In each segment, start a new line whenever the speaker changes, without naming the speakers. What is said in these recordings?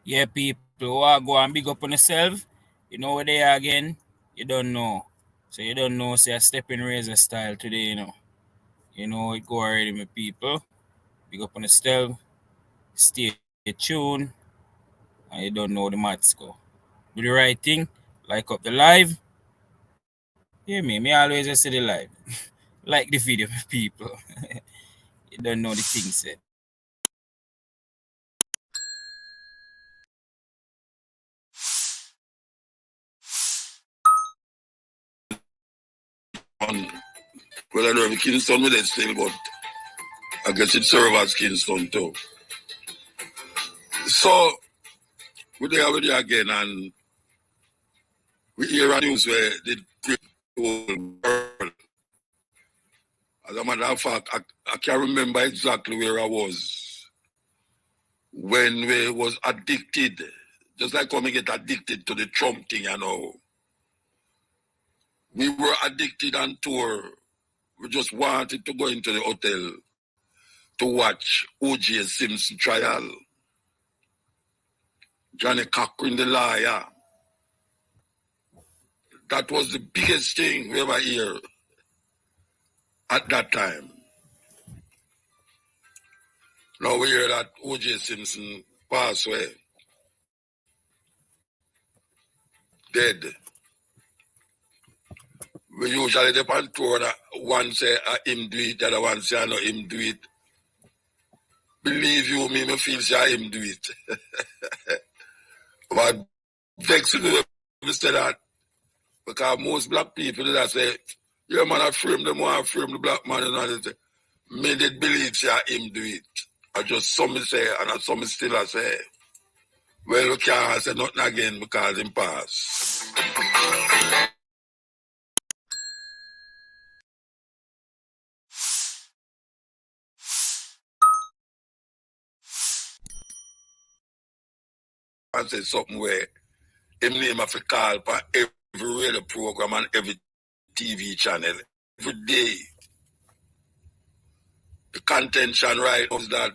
Yeah, people who are go and big up on yourself, you know where they are again, you don't know. So you don't know, say a Steppin razor style today, you know. You know it go already, my people. Big up on yourself, stay tuned, and you don't know the maths go. Do the right thing, like up the live. Hear me, me always just say the live. Like the video, people. You don't know the thing said.
Well, I know the Kingston with it still, but I guess it serves as Kingston too. So, we're there with you again, and we hear a news where the whole world. As a matter of fact, I can't remember exactly where I was when we was addicted, just like when we get addicted to the Trump thing, you know. We were addicted on tour. We just wanted to go into the hotel to watch O.J. Simpson trial. Johnny Cochran, the liar. That was the biggest thing we ever hear at that time. Now we hear that O.J. Simpson passed away, dead. We usually depend on that one say him do it, the other one say I know him do it. Believe you me, me feel say him do it. But vexing me say that because most black people that say, yeah man, I frame them, I frame the black man and all that. Me did believe say him do it. I just some say and some still I say. Well, we can't say nothing again because him pass. I say something where him name have to call for every radio program and every TV channel. Every day. The contention right now is that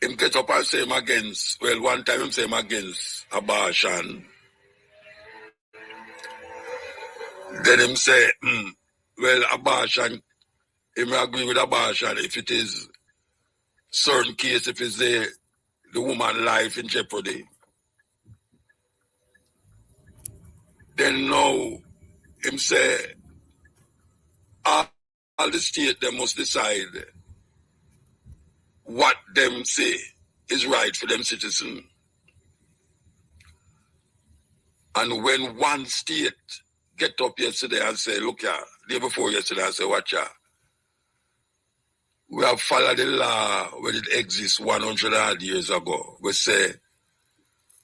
him get up and say him against, well, one time him say him against abortion. Then him say, well, abortion, him agree with abortion if it is certain case, if it's the woman life in jeopardy. Then now, him say, all the state they must decide what them say is right for them citizens. And when one state get up yesterday and say, look here, day before yesterday and say, watch here, we have followed the law when it exists 100 odd years ago. We say,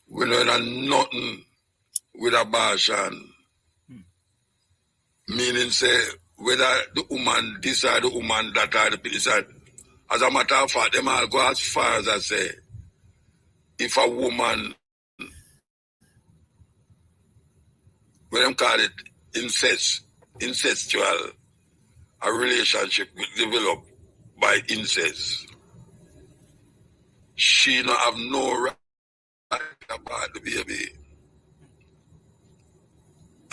we don't have nothing with abortion. Meaning say, whether the woman this or the woman that or the decide. As a matter of fact, them all go as far as I say, if a woman, when them call it incestual, a relationship developed by incest, she don't have no right about the baby.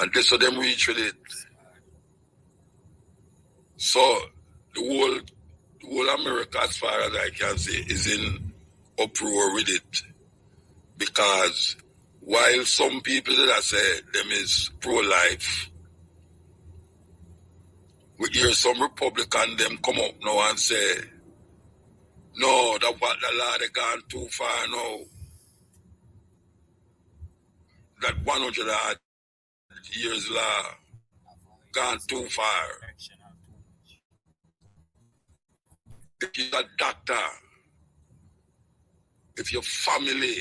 And that's how them reach with it. So the whole America, as far as I can see, is in uproar with it. Because while some people that I say them is pro-life, we hear some Republican them come up now and say, no, that what the law they gone too far now. That 100 odd years law gone too far. he's a doctor. If your family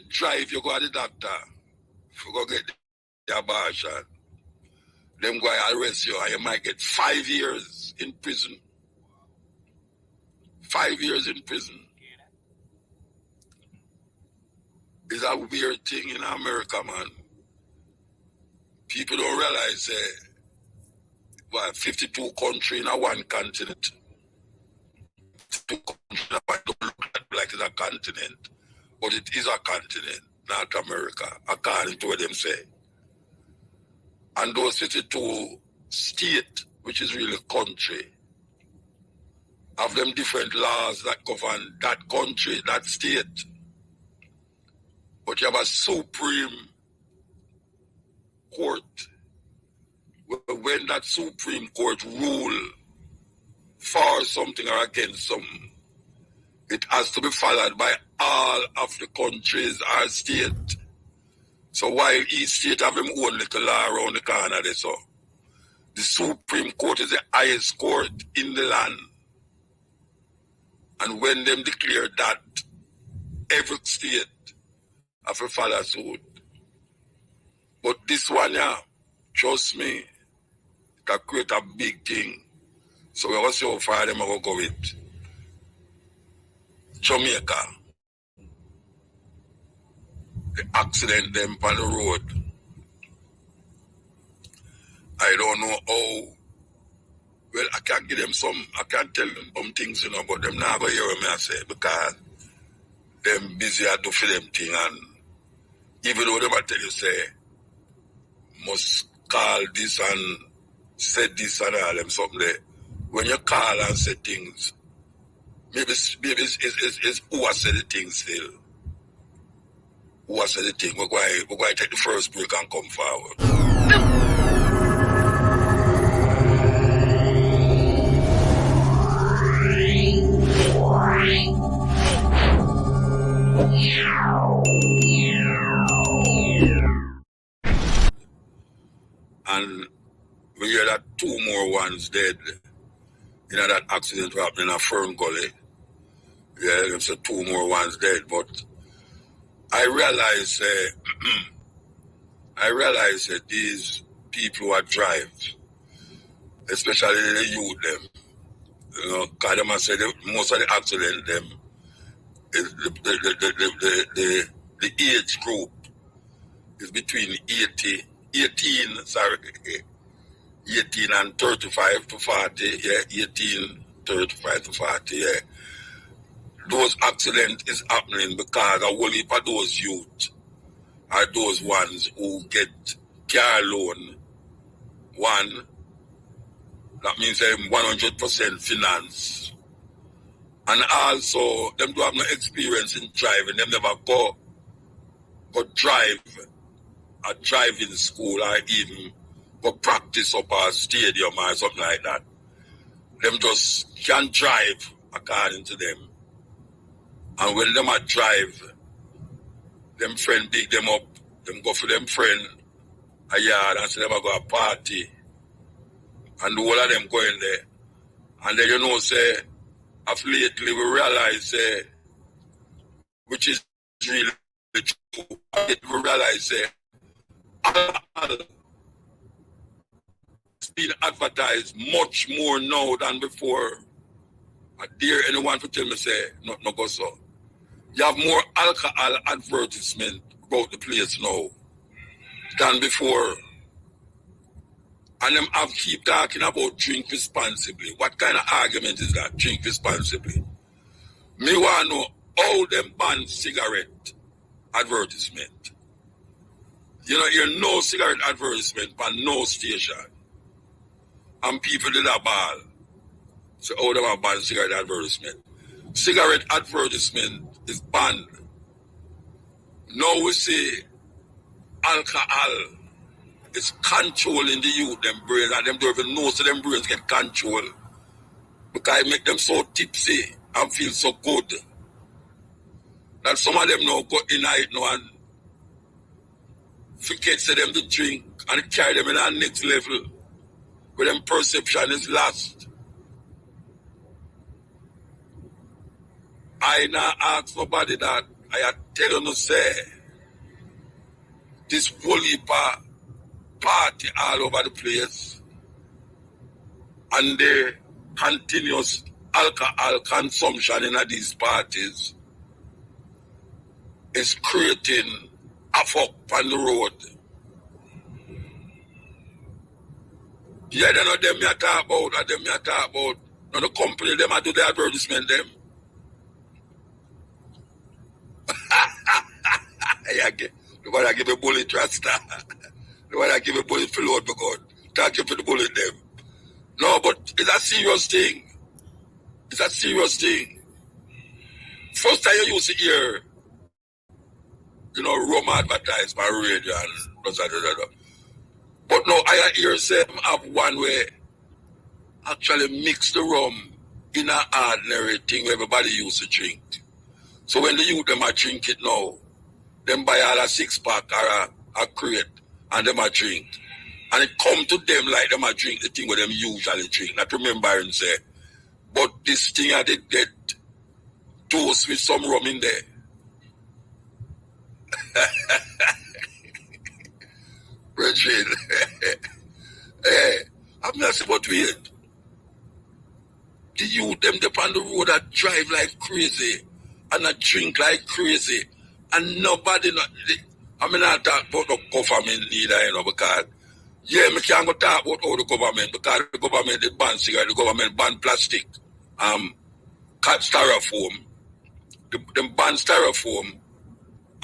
drive, you go to the doctor. If you go get the abortion, them go and arrest you and you might get 5 years in prison. 5 years in prison. It's a weird thing in America, man. People don't realize 52 countries in one continent. 52 countries don't look like it's a continent, but it is a continent, not America, according to what them say. And those 52 states, which is really country, have them different laws that govern that country, that state. But you have a Supreme Court. When that Supreme Court rule for something or against something, it has to be followed by all of the countries or state. So while each state have them own little law around the corner there, so the Supreme Court is the highest court in the land. And when them declare that, every state have to follow suit. But this one, trust me, it can create a big thing. So we're going to see how far them are going to go with Jamaica. The accident them on the road. I don't know how. Well, I can't give them I can't tell them some things, but them not going to hear what I say because them busy to do for them thing. And even though them I tell you, say, must call this and say this and all them something there. When you call and say things, maybe it's who has said the thing still. Who has said the thing? We're going to take the first break and come forward. And we hear that 2 more ones dead in that accident happened in a Fern Gully. Yeah, there's 2 more ones dead. But I realize that these people who are drive, especially the youth them, because them I say most of the accident them is the age group is between 18 and 35 to 40, yeah, 18, 35 to 40, yeah. Those accidents is happening because a whole heap of those youth are those ones who get car loan. One, that means 100% finance. And also, them do have no experience in driving. Them never go drive at driving school or even go practice up a stadium or something like that. Them just can't drive according to them. And when them a drive, them friend pick them up, them go for them friend a yard and say them a go a party. And the whole of them going there. And then say, of lately we realize, which is really true, we realize, it's been advertised much more now than before. I dare anyone to tell me, say, no go so. You have more alcohol advertisement about the place now than before. And them have keep talking about drink responsibly. What kind of argument is that, drink responsibly? Me want to know how them ban cigarette advertisement. You hear no cigarette advertisement on no station. And people did a ball. So how them have banned cigarette advertisement? Cigarette advertisement is banned. Now we see alcohol is controlling the youth, them brains, and them don't even know so them brains get control. Because it make them so tipsy and feel so good. That some of them now go in it now and forget to them to drink and carry them in our next level where them perception is lost. I not ask nobody that. I tell you no say this whole heap of party all over the place and the continuous alcohol consumption in these parties is creating a fuck on the road. Yeah, they know them me talk about, and them me talk about. Now the company them I do the advertisement them. Yeah, nobody give a bullet rasta. Nobody give a bullet for Lord God. Thank you for the bullet them. No, but it's a serious thing. It's a serious thing. First time you used to hear, rum advertised by radio and blah, blah, blah, blah. But no, I hear them have one way actually mix the rum in an ordinary thing where everybody used to drink. So when the youth them a drink it now, them buy all a 6-pack or a crate and them a drink. And it come to them like them a drink the thing where them usually drink. Not remember and say, but this thing I did get toast with some rum in there. Richard. Hey, I'm not about weird. The youth them up on the road that drive like crazy and that drink like crazy. And nobody not I mean not talk about the government neither, because yeah, me can't go talk about all the government because the government they ban cigarette, the government ban plastic, styrofoam. Them ban styrofoam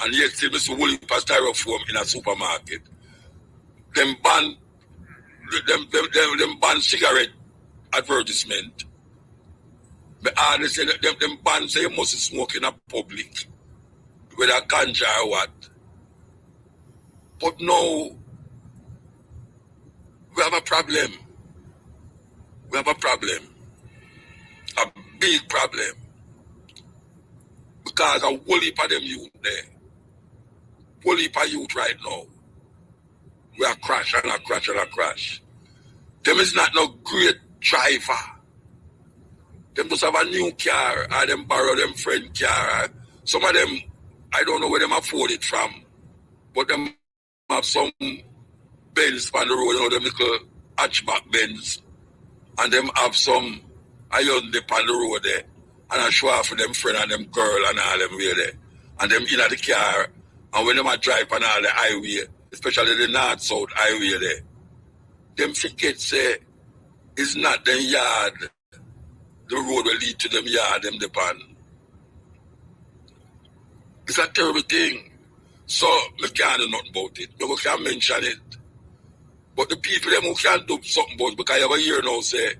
and yet still Mr. Woolley for styrofoam in a supermarket. Them ban cigarette advertisement. But they say them ban say you must smoke in a public, whether ganja or what. But no, we have a problem. We have a problem. A big problem. Because a whole heap of them youth there. Whole heap of youth right now. We are crash and a crash and a crash. Them is not no great driver. Them just have a new car or them borrow them friend car. Some of them, I don't know where them afford it from. But them have some Benz on the road, them little hatchback Benz. And them have some iron dip on the road there. And I show off for them friend and them girl and all them way there. And them in the car. And when them a drive on all the highway, especially the north-south highway there, them forget say it's not them yard. The road will lead to them yard, them depend. It's a terrible thing. So we can't do nothing about it. We can't mention it. But the people them who can't do something about it, because every year now say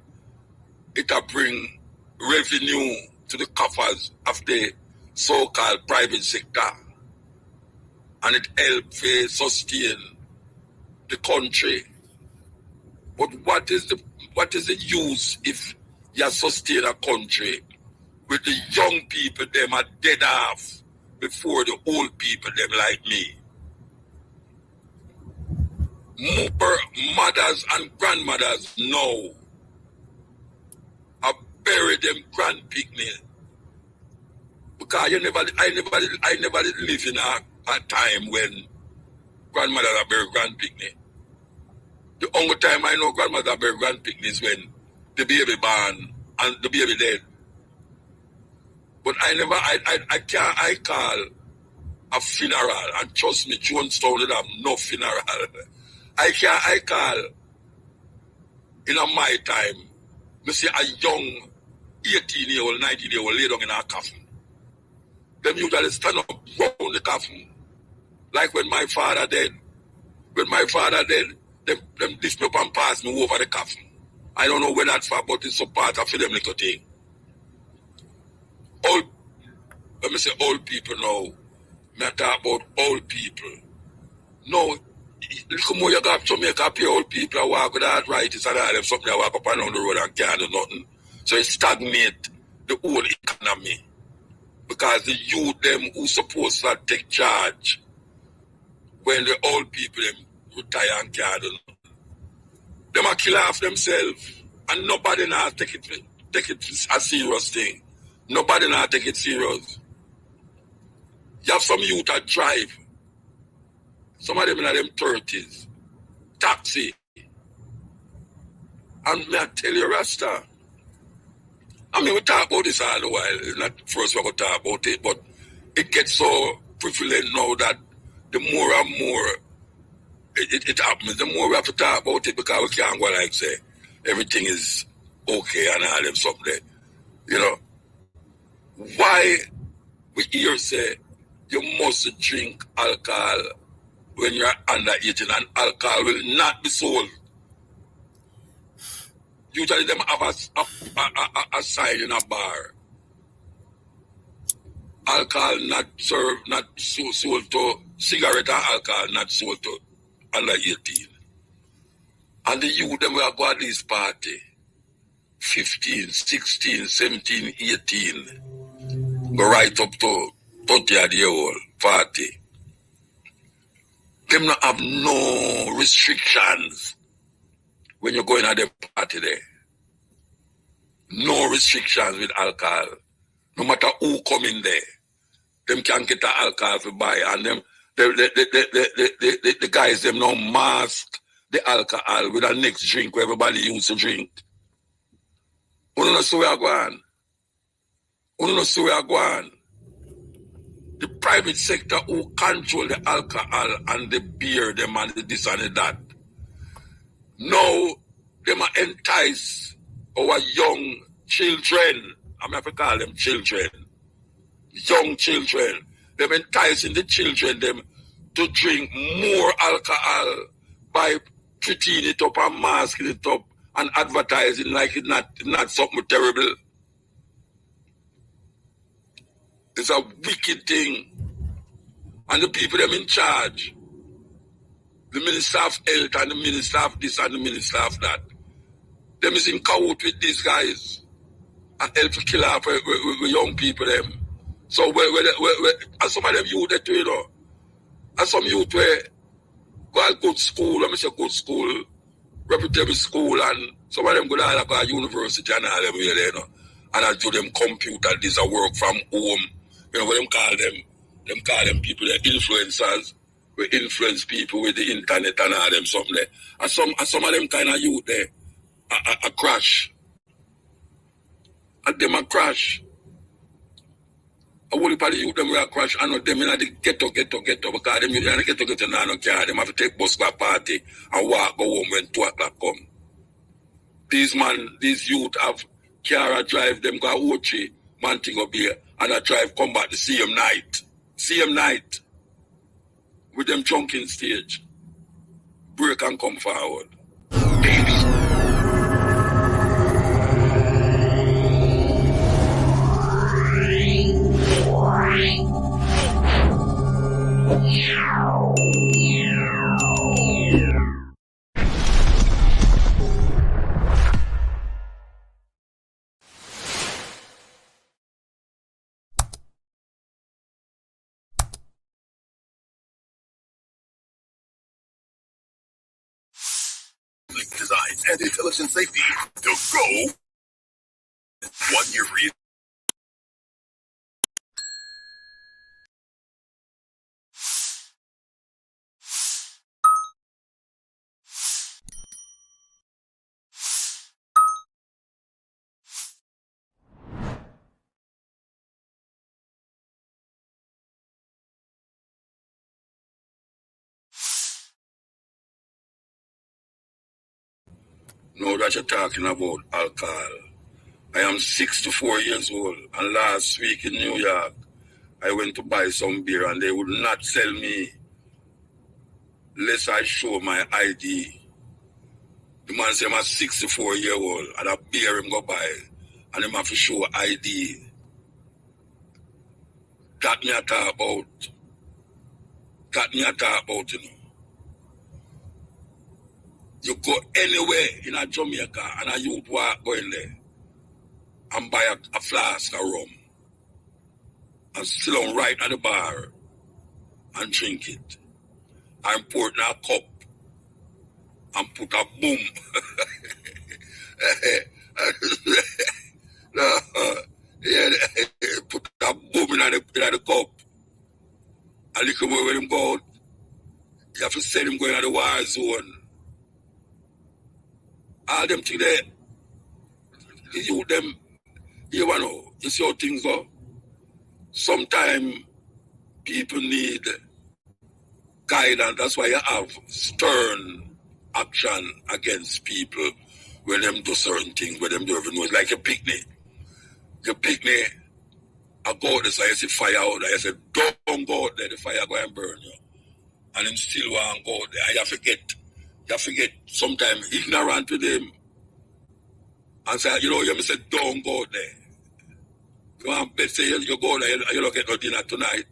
it'll bring revenue to the coffers of the so-called private sector. And it helps sustain the country. But what is the use if you sustain a country with the young people them are dead off before the old people them like me? More mothers and grandmothers now are bury them grand picnic. Because I never did live in a time when grandmother are bury grand picnic. The only time I know grandmother bury grand picnic is when the baby born and the baby dead. But I call a funeral, and trust me, Jonestown did have no funeral. I call in my time, me see a young 18-year-old, 19-year-old lay down in a coffin. Them usually stand up round the coffin. Like when my father dead. When my father dead, them lift me up and pass me over the coffin. I don't know where that's for, but it's a part of them little thing. Let me say old people now. Me talk about old people. No, look more you got Jamaica pay old people who walk with arthritis and all them something that walk up and down the road and can't do nothing. So it stagnate the whole economy. Because the youth them who supposed to take charge when the old people them retire and can't do nothing. Them a kill off themselves and nobody now take it a serious thing. Nobody not take it serious. You have some youth that drive. Some of them in them 30s. Taxi. And may I tell you, Rasta, I mean, we talk about this all the while. It's not first we're going to talk about it, but it gets so prevalent now that the more and more it happens, the more we have to talk about it, because we can't go like say everything is okay and all them something there. You know, why we hear say you must drink alcohol when you're under 18 and alcohol will not be sold. Usually them have a sign in a bar. Alcohol not served, not sold to cigarette and alcohol not sold to under 18. And the youth them will go at this party 15, 16, 17, 18. Go right up to 30 year old, 40. Them not have no restrictions when you're going at the party there. No restrictions with alcohol. No matter who come in there, them can get the alcohol to buy, and them the guys them now mask the alcohol with the next drink where everybody used to drink. We don't know so we are going. We don't know so we are going. The private sector who control the alcohol and the beer, them and the this and the that. Now, them are entice our young children. I'm going to call them children. Young children. Them enticing the children them to drink more alcohol by treating it up and masking it up and advertising like it's not something terrible. It's a wicked thing. And the people them in charge, the Minister of Health and the Minister of this and the Minister of that, them is in cahoots with these guys and help to kill off with young people them. So and some of them youth that you know, and some youth where go to good school, let me say good school, reputable school, and some of them go to like university and all them here, you know, and I do them computer, this a work from home, you know what them call them? Them call them people, they're influencers. We influence people with the internet and all them something there. And some of them kind of youth there, a crash. And them a crash. A whole heap of the youth them will a crash. And them in the ghetto, because them in the ghetto now no care. Them have to take bus to a party and walk go home when 2 o'clock come. These youth have car drive them go Ochi, man thing up here, and I drive come back the same night. With them drunken stage. Break and come forward.
Designs and intelligent safety to go 1 year free.
Now that you're talking about alcohol, I am 64 years old, and last week in New York, I went to buy some beer and they would not sell me unless I show my ID. The man said I'm a 64-year-old and a beer him go buy and him have to show ID. That me I talk about. You know. You go anywhere in a Jamaica and a youth walk go in there and buy a flask of rum and sit down right at the bar and drink it. And pour it in a cup and put a boom. No, yeah, said him going to the war zone. All them things there, you them, you know, you see how things go. Sometimes people need guidance. That's why you have stern action against people when them do certain things, when them do everything. It's like a picnic. You picnic, I go out there, so I see fire out there. I said, don't go out there, the fire go and burn you. And them still want to go out there. And you forget, sometimes ignorant with them. And say, you say, don't go out there. You want to say, you go there, you don't get no dinner tonight.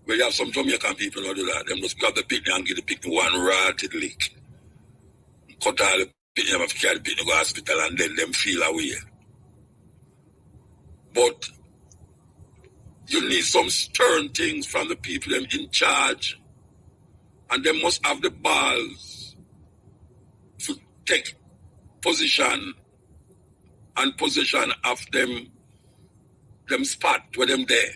But you have some Jamaican people who do that. They must grab the picnic and give the picnic one rotted lick. Cut all the picnic, have to carry the picnic to the hospital and then them feel away. But you need some stern things from the people them in charge. And they must have the balls to take position and possession of them spot where them there.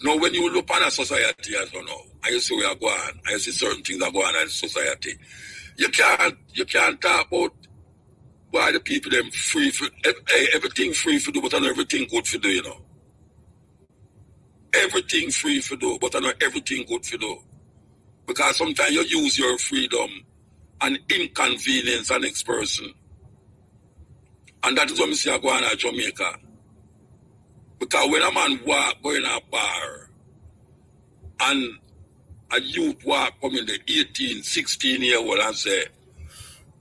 Now, when you look at a society as you know, and you see where you go on, and you see certain things that go on in society, you can't talk about why the people them free for everything free for do, but I know everything good for do, Everything free for do, but I know everything good for do. Because sometimes you use your freedom and inconvenience the next person. And that is what I see go on in Jamaica. Because when a man walk going in a bar and a youth walk come in the 18, 16-year-old and say,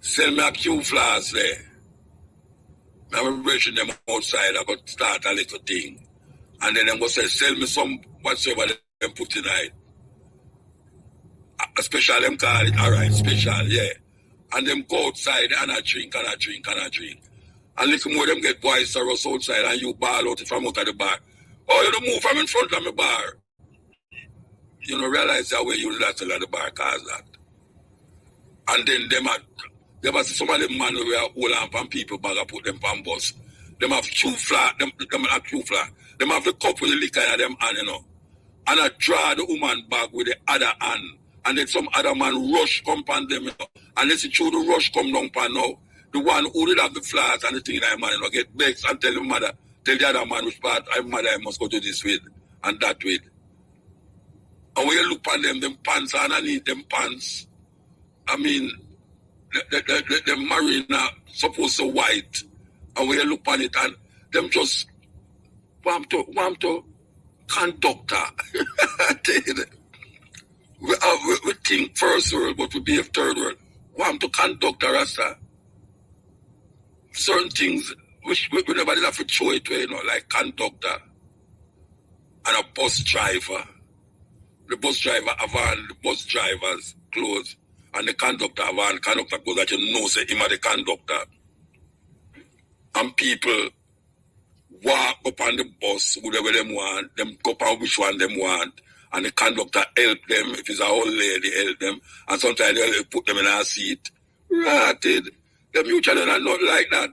sell me a Q flask there. I'm rushing them outside, I got to start a little thing. And then I'm going to say, sell me some whatsoever them put in it. A special them call it, all right, special, yeah. And them go outside and I drink. And little more them get boys sorrows outside and you ball out if I'm out of the bar. Oh, you don't move from in front of the bar. You don't realize that way you last at the bar cause that. And then there was some of them man who are hold on from people bag and put them on bus. Them have Q flat, them have Q flat. Them have the cup with the liquor in them hand, And I draw the woman back with the other hand. And then some other man rush come on them, And then see through the rush come down pan now. The one who did have the flask and the thing that man, get vexed and tell the other man which part I must go to this with and that with. And when you look on them pants underneath them pants, I mean, the marina supposed to white. And when you look on it and them just want to conductor. we think first world, but we behave third world. Want to conduct a rasta. Certain things which we never did have to show it to, like conductor and a bus driver. The bus driver have on the bus driver's clothes and the conductor have on conductor clothes that say him are the conductor. And people walk up on the bus, whatever them want, them go up on which one them want, and the conductor help them, if it's a old lady, help them, and sometimes they put them in a seat. Ratted. The mutual are not like that.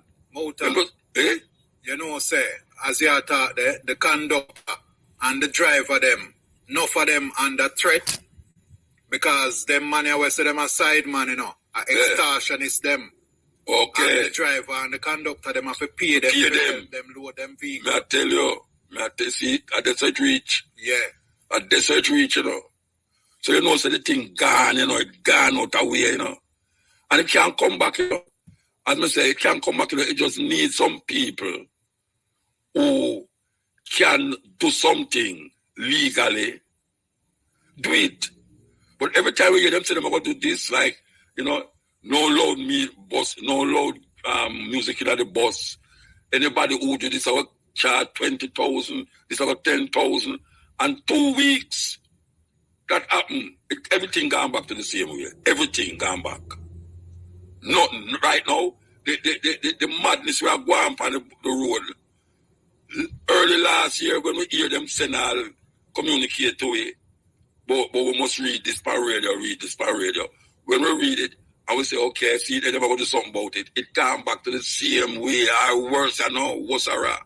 Say, as you thought there, the conductor and the driver them, not for them under threat, because them money I say them a side man, extortionist them.
Okay.
And the driver and the conductor them have to pay them. Them load them vehicle.
I tell you, see, at desert reach.
Yeah.
At desert reach, So so the thing gone, it gone out away, And it can't come back, As I say, it can't come back, it just needs some people who can do something legally. Do it. But every time we hear them say them about to do this, like, no loud no loud music in the bus. Anybody who do this, I will charge 20,000, this I will 10,000. And 2 weeks, that happened. Everything gone back to the same way. Everything gone back. Nothing. Right now, the madness we are going on the road. Early last year, when we hear them send all communicate to it, but we must read this par radio. When we read it, I will say, okay, see, they never going to do something about it. It come back to the same way, or worse, what's a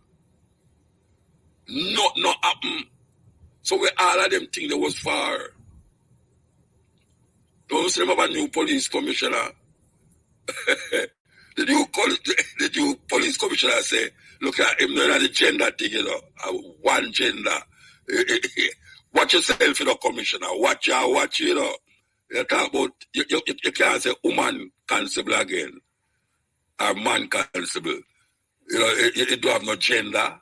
Not happen. So we all of them think that was far. Don't say about new police commissioner. the new police commissioner say, look at him doing the gender thing, you know, one gender. Watch yourself, you know, commissioner. Watch, you know. You talk about, you can't say woman constable again, or man constable. You know, it don't have no gender.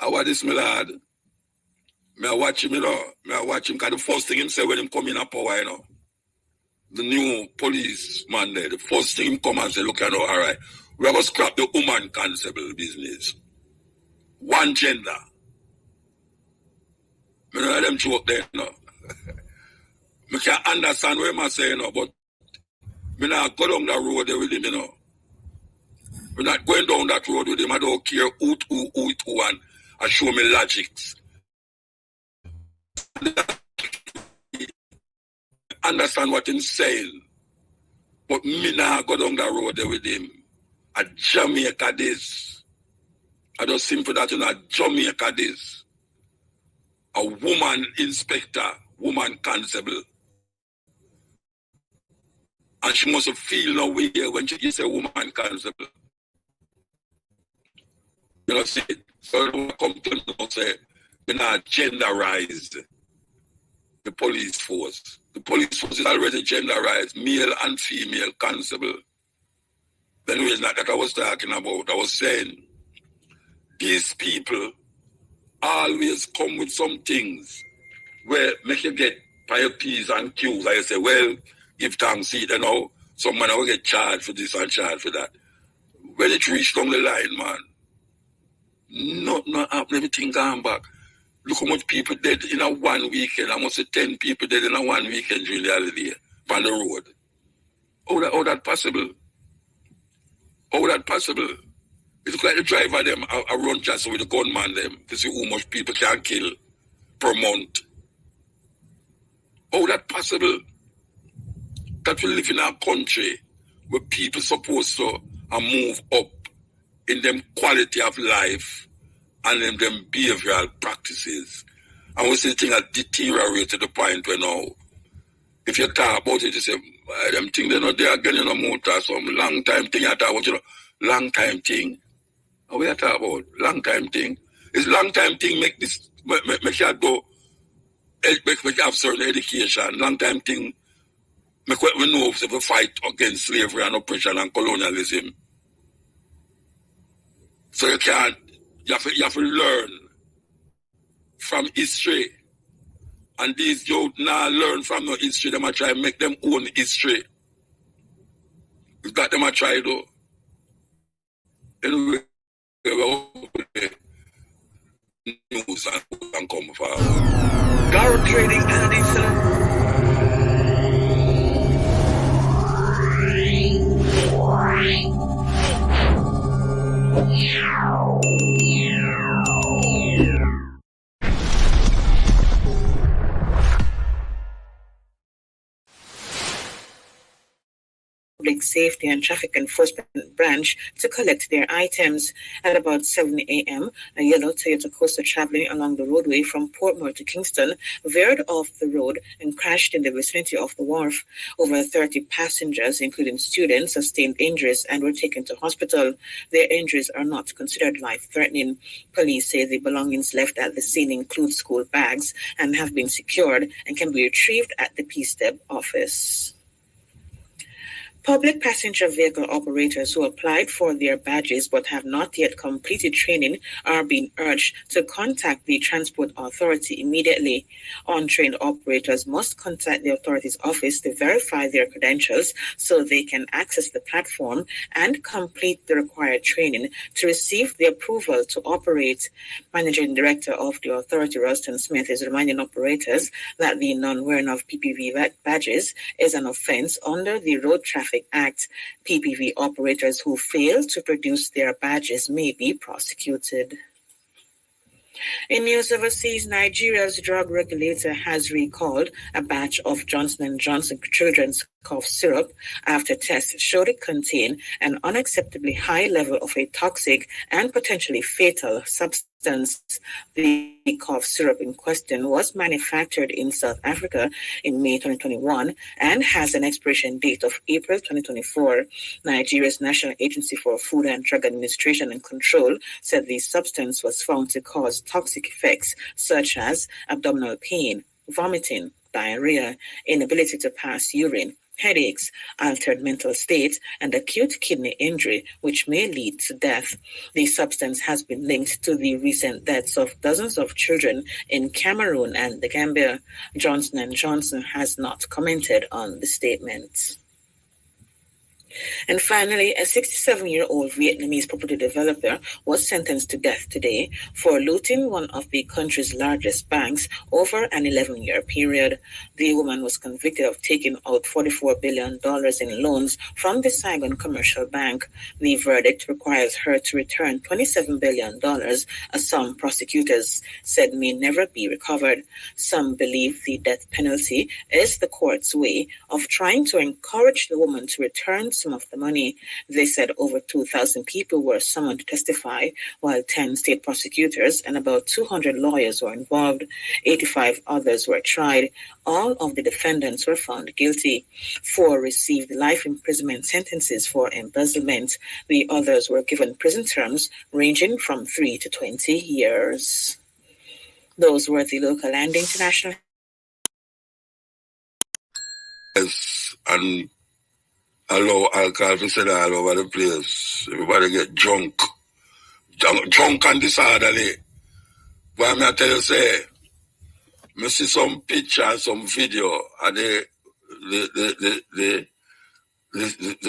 I watch this, my lad. I watch him, you know. I watch him, because the first thing him say when him come in a power, you know, the new policeman there, the first thing him come and say, look, you know, all right, we have to scrap the woman constable business. One gender. I know them joke there, you know. I can't understand what I'm saying, you know, but I not go down that road there with him, you know. We're not going down that road with him. I don't care who, and I show me logics. Understand what he's saying. But me not go down that road there with him. At Jamaica this. I just simple that, you know, at Jamaica this. A woman inspector, woman constable. And she must feel no way when she is a woman constable. You know, see, so come to know, say, we not genderized the police force. The police force is already genderized, male and female constable. Then it's not that I was talking about. I was saying, these people always come with some things where make you get by P's and Q's. I say, well, give thanks, see, you know, some man will get charged for this and charged for that. When it reached down the line, man, not happen, everything gone back. Look how much people dead in a one weekend. I must say 10 people dead in a one weekend during the holiday on the road. How that possible? How that possible? It look like the driver them a run just with the gunman them to see how much people can kill per month. How that possible? That we live in a country where people supposed to move up in them quality of life and in them behavioral practices. And we see things that deteriorate to the point where now, if you talk about it, you say, them things they're not there again, you know, motor, some long time thing you talk about, you know, long time thing. What we talk about? Long time thing. It's long time thing make this, make you go, make you have certain education. Long time thing, make we know if we fight against slavery and oppression and colonialism. So you can't, you have to learn from history. And these youth now learn from no history. They might try and make them own history. It's got them a try though. Anyway, news and come forward.
Garrett Trading and
Public Safety and Traffic Enforcement Branch to collect their items. At about 7 a.m., a yellow Toyota Coaster traveling along the roadway from Portmore to Kingston veered off the road and crashed in the vicinity of the wharf. Over 30 passengers, including students, sustained injuries and were taken to hospital. Their injuries are not considered life-threatening. Police say the belongings left at the scene include school bags and have been secured and can be retrieved at the PSTEB office. Public passenger vehicle operators who applied for their badges but have not yet completed training are being urged to contact the Transport Authority immediately. Untrained operators must contact the authority's office to verify their credentials so they can access the platform and complete the required training to receive the approval to operate. Managing Director of the authority, Ralston Smith, is reminding operators that the non-wearing of PPV badges is an offense under the Road Traffic Act. PPV operators who fail to produce their badges may be prosecuted. In news overseas, Nigeria's drug regulator has recalled a batch of Johnson & Johnson children's cough syrup after tests showed it contained an unacceptably high level of a toxic and potentially fatal substance. The cough syrup in question was manufactured in South Africa in May 2021 and has an expiration date of April 2024. Nigeria's National Agency for Food and Drug Administration and Control said the substance was found to cause toxic effects such as abdominal pain, vomiting, diarrhea, inability to pass urine, headaches, altered mental state, and acute kidney injury, which may lead to death. The substance has been linked to the recent deaths of dozens of children in Cameroon and the Gambia. Johnson & Johnson has not commented on the statement. And finally, a 67-year-old Vietnamese property developer was sentenced to death today for looting one of the country's largest banks over an 11-year period. The woman was convicted of taking out $44 billion in loans from the Saigon Commercial Bank. The verdict requires her to return $27 billion, a sum prosecutors said may never be recovered. Some believe the death penalty is the court's way of trying to encourage the woman to return some of the money. They said over 2,000 people were summoned to testify, while 10 state prosecutors and about 200 lawyers were involved. 85 others were tried. All of the defendants were found guilty. 4 received life imprisonment sentences for embezzlement. The others were given prison terms ranging from 3 to 20 years. Those were the local and international.
Yes, and allow alcohol to sell all over the place. Everybody get drunk and disorderly. But I tell you, say, I see some picture and some video of the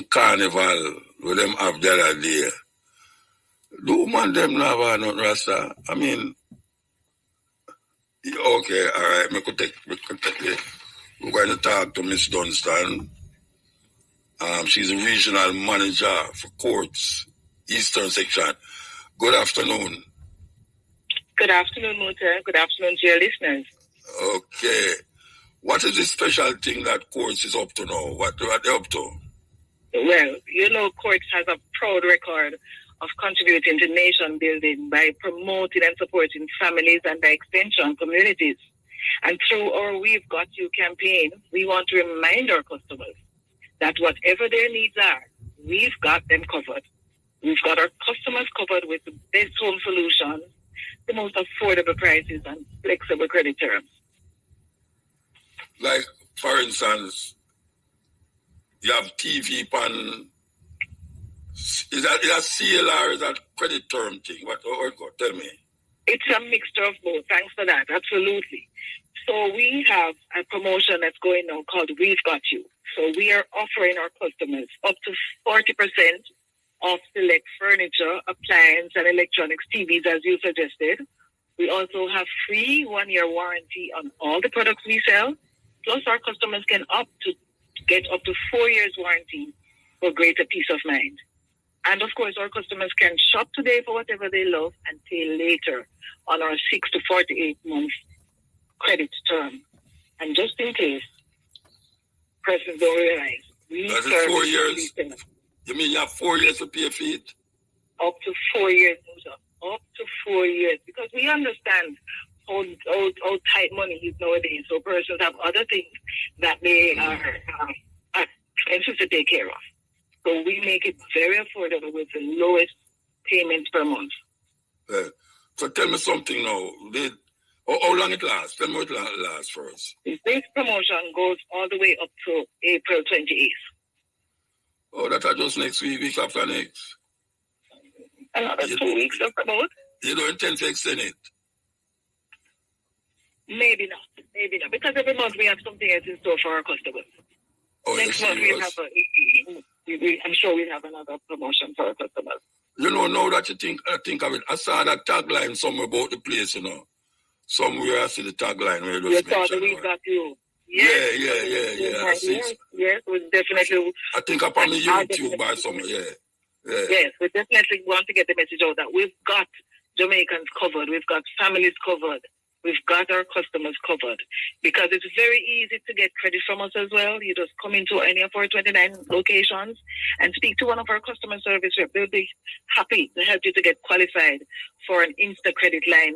carnival where them have the other day. The woman them now have nothing rasta. I mean, okay, all right, we could take it. We're going to talk to Miss Dunstan. She's a regional manager for courts, Eastern Section. Good afternoon.
Good afternoon, Muta. Good afternoon to your listeners.
Okay. What is the special thing that courts is up to now? What are they up to?
Well, you know, courts has a proud record of contributing to nation building by promoting and supporting families and by extension communities. And through our We've Got You campaign, we want to remind our customers that whatever their needs are, we've got them covered. We've got our customers covered with the best home solutions, the most affordable prices, and flexible credit terms.
Like, for instance, you have TV pan. Is that CLR? Is that credit term thing? What? Tell me.
It's a mixture of both. Thanks for that. Absolutely. So we have a promotion that's going on called We've Got You. So we are offering our customers up to 40% off select furniture, appliance, and electronics TVs, as you suggested. We also have free 1-year warranty on all the products we sell. Plus, our customers can get up to 4 years warranty for greater peace of mind. And of course, our customers can shop today for whatever they love and pay later on our 6 to 48 month credit term. And just in case persons don't realize, we
serve 4 years. You mean you have 4 years to pay for it?
Up to 4 years, up to 4 years, because we understand how tight money is nowadays. So persons have other things that they are expensive to take care of. So we make it very affordable with the lowest payments per month.
So tell me something now. How long it lasts? Tell me what it lasts first.
This promotion goes all the way up to April 28th.
Oh, that's just next week after next.
Another 2 weeks of promote.
You don't intend to extend it?
Maybe not. Because every month we have something else in store for our customers.
Oh,
next month we'll have I'm sure we'll have another promotion for our customers.
You know, now that you think of it, I saw that tagline somewhere about the place, you know. Somewhere I see the tagline where it was mentioned.
You saw the We've Got You.
Yes. Yeah.
Yes, we definitely.
I think up on the YouTube or somewhere, yeah.
Yes, we definitely want to get the message out that we've got Jamaicans covered, we've got families covered, we've got our customers covered, because it's very easy to get credit from us as well. You just come into any of our 29 locations and speak to one of our customer service reps. They'll be happy to help you to get qualified for an Insta credit line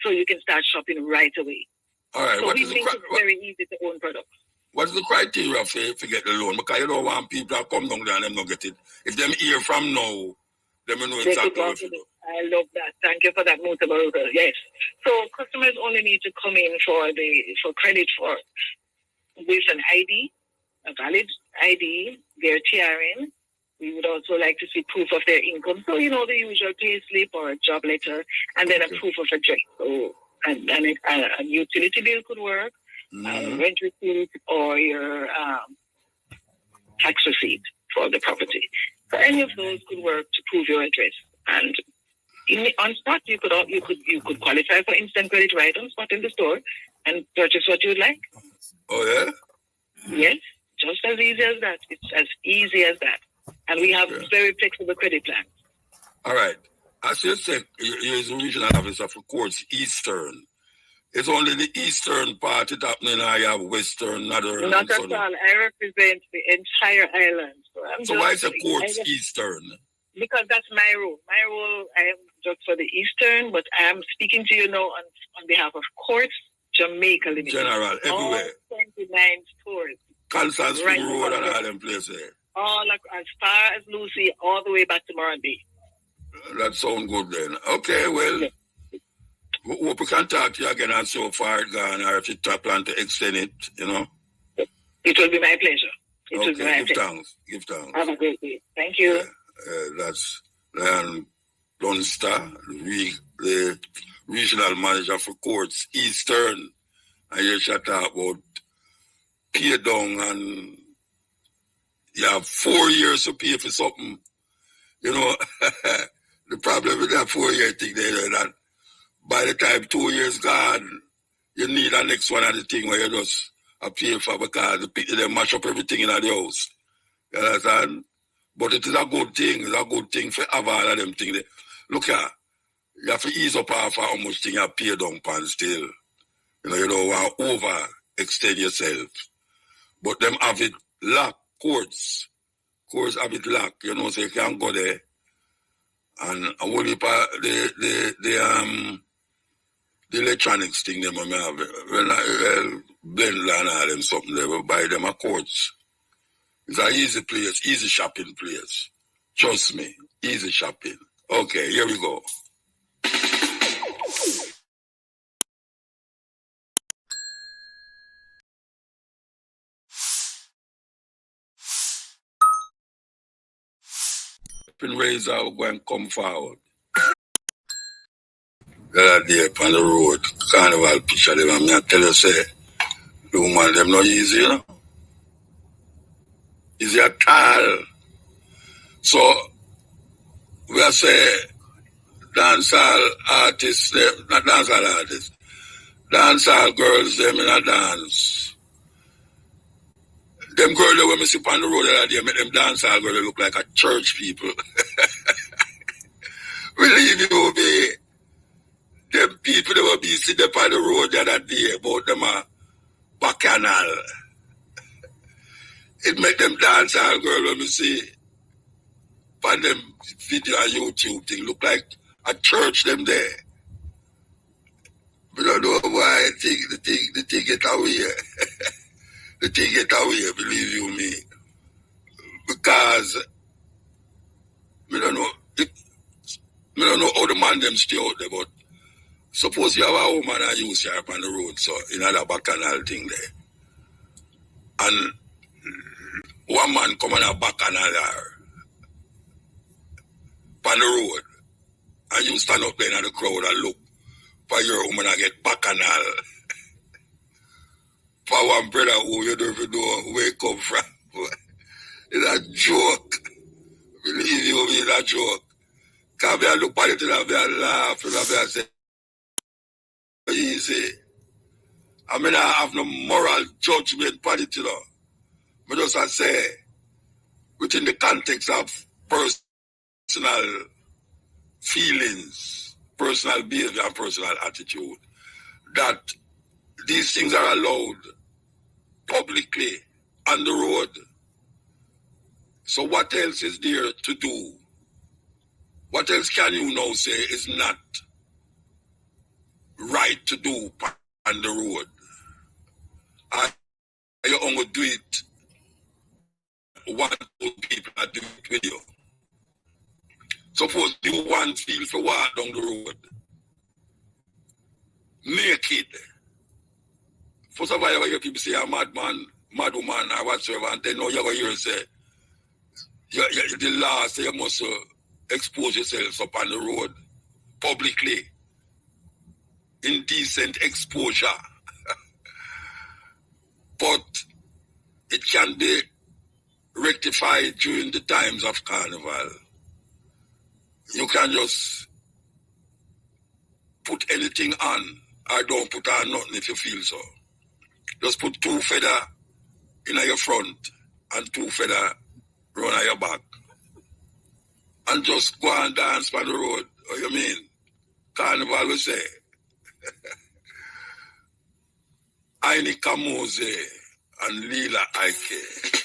so you can start shopping right away.
All right.
So we make it very easy to own products.
What is the criteria for get the loan? Because you don't want people to come down there and them not get it. If them hear from now, them know exactly what to do.
I love that. Thank you for that, Mutabaruka. Yes. So customers only need to come in for credit with an ID, a valid ID, their TRN. We would also like to see proof of their income. So, the usual pay slip or a job letter, and then a proof of address. So, and a utility bill could work, rent receipt, or your tax receipt for the property. So any of those could work to prove your address. And on spot, you could qualify for instant credit right on spot in the store and purchase what you would like.
Oh yeah.
Yes, just as easy as that. It's as easy as that. And we have very flexible credit plans.
All right. As you said, you're the regional officer for Courts Eastern. It's only the eastern part it happening. I have western, northern.
Not at all. I represent the entire island.
So why is it Courts Eastern?
Because that's my role. My role, I am just for the eastern, but I am speaking to you now on behalf of Courts Jamaica Limited.
General, everywhere.
All 29 stores.
Constance Road and all them places.
All as far as Lucy, all the way back to Morandi.
That sounds good then. Okay, well, hope we can talk to you again and so far it gone, or if you plan to extend it,
It will be my pleasure.
Give thanks.
Have a great day. Thank you.
That's Leon Dunster, the regional manager for Courts Eastern. And you should talk about pay down and you have 4 years to pay for something. The problem with that 4-year thing there is that by the time 2 years gone, you need the next one of the thing where you just pay for because the people they mash up everything in the house. You understand? But it is a good thing. It's a good thing for all of them things. Look here, you have to ease up half how much thing you pay down pan still. You don't want to overextend yourself. But them have it locked, courts have it locked, so you can't go there. And only the electronics thing them have when I blend and all them something they will buy them at Courts. It's an easy place, easy shopping place. Trust me, easy shopping. Okay, here we go. Razor will go and come forward. The other day on the road, carnival picture them, and I tell you, say, the woman them not easy, Easy at all. So, we are say, dancehall artists, not dancehall artists, dancehall girls, them in a dance. Them girls that when me see on the road the other day, make them dancehall girls look like a church people. Believe you me, them people that will be sitting on the road the other day about them a bacchanal. It make them dancehall girls when me see on them video on YouTube thing look like a church them there. We don't know why the thing get away. The thing get away, believe you me. Because we don't know how the man them stay out there, but suppose you have a woman and you see her up on the road, so in another bacchanal thing there. And one man come on a bacchanal her on the road, and you stand up there in the crowd and look for your woman and get bacchanal. For one brother who you don't even know where it come from. It's a joke. Believe you me, it's a joke. Because I look at it and I laugh and I say, easy. I mean, I have no moral judgment for it, But just I say, within the context of personal feelings, personal behavior, and personal attitude, that these things are allowed publicly on the road. So what else is there to do? What else can you now say is not right to do on the road? Are you only do it one people are doing it with you? Suppose you want feel for walk down the road naked. First of all, you hear people say a madman, mad woman, or whatsoever, and then now you hear say the law say you must expose yourself up on the road publicly. Indecent exposure. But it can be rectified during the times of carnival. You can just put anything on or don't put on nothing if you feel so. Just put 2 feather in your front and 2 feather round your back. And just go and dance on the road. What you mean? Carnival we say. Aini Kamoze and Lila Ike.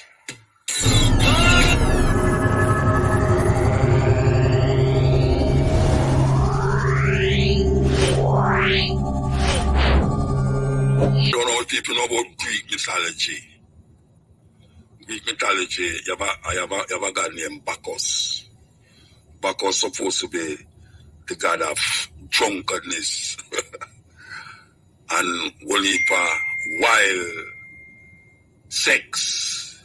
Don't know what people know about Greek mythology. Greek mythology, you have a god named Bacchus. Bacchus supposed to be the god of drunkenness and wild sex.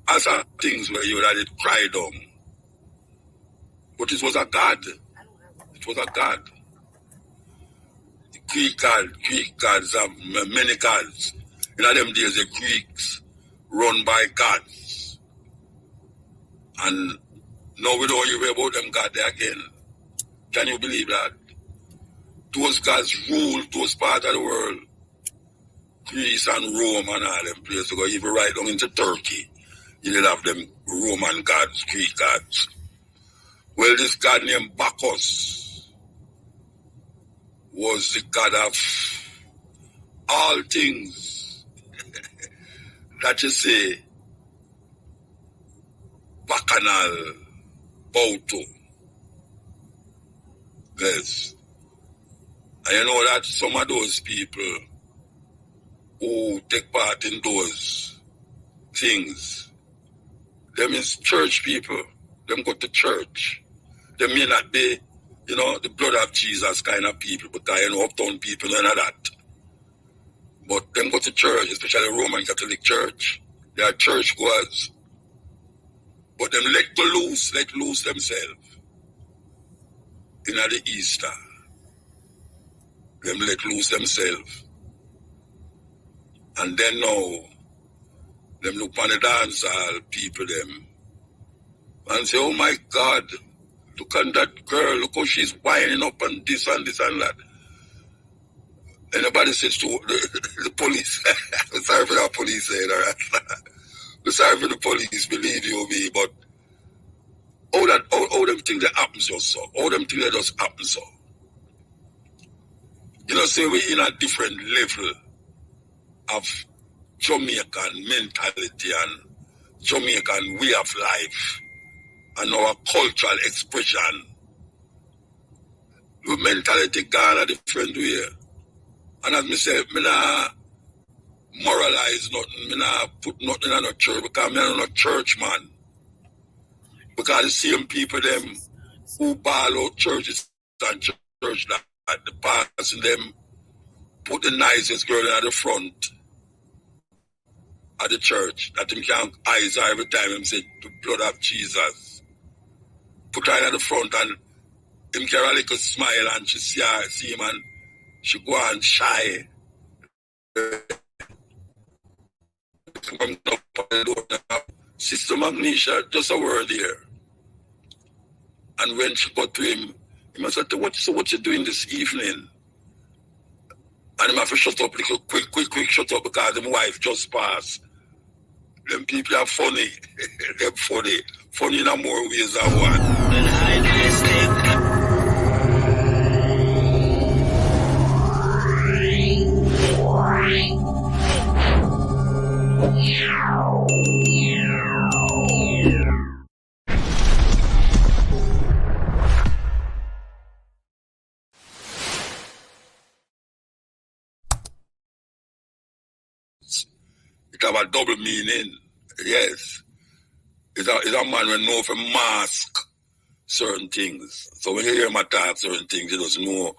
As things where you had it cry down. But it was a god. It was a god. Greek gods have many gods. In them days, the Greeks run by gods. And now we don't hear about them gods there again. Can you believe that? Those gods rule those parts of the world. Greece and Rome and all them places. So even right down into Turkey, you did have them Roman gods, Greek gods. Well, this god named Bacchus was the god of all things that you say bacchanal, bow to. Yes. And you know that some of those people who take part in those things, them is church people. Them go to church. They may not be, the blood of Jesus kind of people, because uptown people and all that. But them go to church, especially Roman Catholic Church. They are church goers. But them let loose themselves. In the Easter. Them let loose themselves. And then now, them look on the dance hall people them and say, oh my God, look at that girl, look how she's winding up and this and that. Anybody says to the police, I'm sorry for that police saying, all right? I'm sorry for the police, believe you me, but all them things that happen so, all them things that just happen so. Say we're in a different level of Jamaican mentality and Jamaican way of life and our cultural expression. The mentality gone a different way. And as I say, I not moralize nothing, I not put nothing on a church because I'm not a church man. Because the same people them who ball out churches and church that the past in them put the nicest girl at the front of the church that him can eyes her every time him say the blood of Jesus. Put her at the front and him get a little smile and she see him and she go and shy. Sister Magnesia, just a word here. And when she got to him, he must say, what you doing this evening? And he have to shut up, little quick, shut up because my wife just passed. Them people are funny. They're funny. Funny in a more ways than one. It have a double meaning. Yes. It's a man who know to mask certain things. So when you hear him attack certain things, you just know.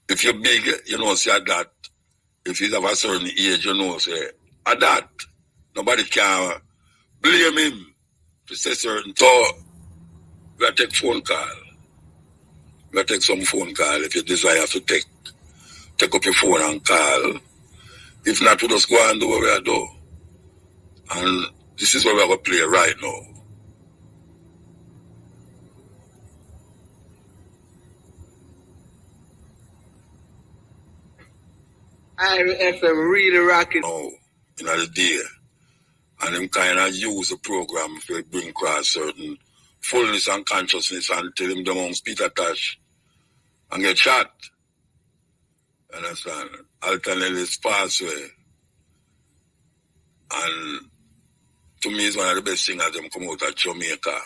If you're big, you know, say that. If he's of a certain age, you know, say, at that. Nobody can blame him to say certain. So, we take phone call. We take some phone call if you desire to take up your phone and call. If not, we just go and do what we are doing. And this is what we're going to play right now.
FM really rocking.
Now, in the day. And them kind of use the program to bring across certain fullness and consciousness and tell him the amongst Peter Tosh and get shot. Understand? Alternately pathway. And to me, it's one of the best singers them come out of Jamaica.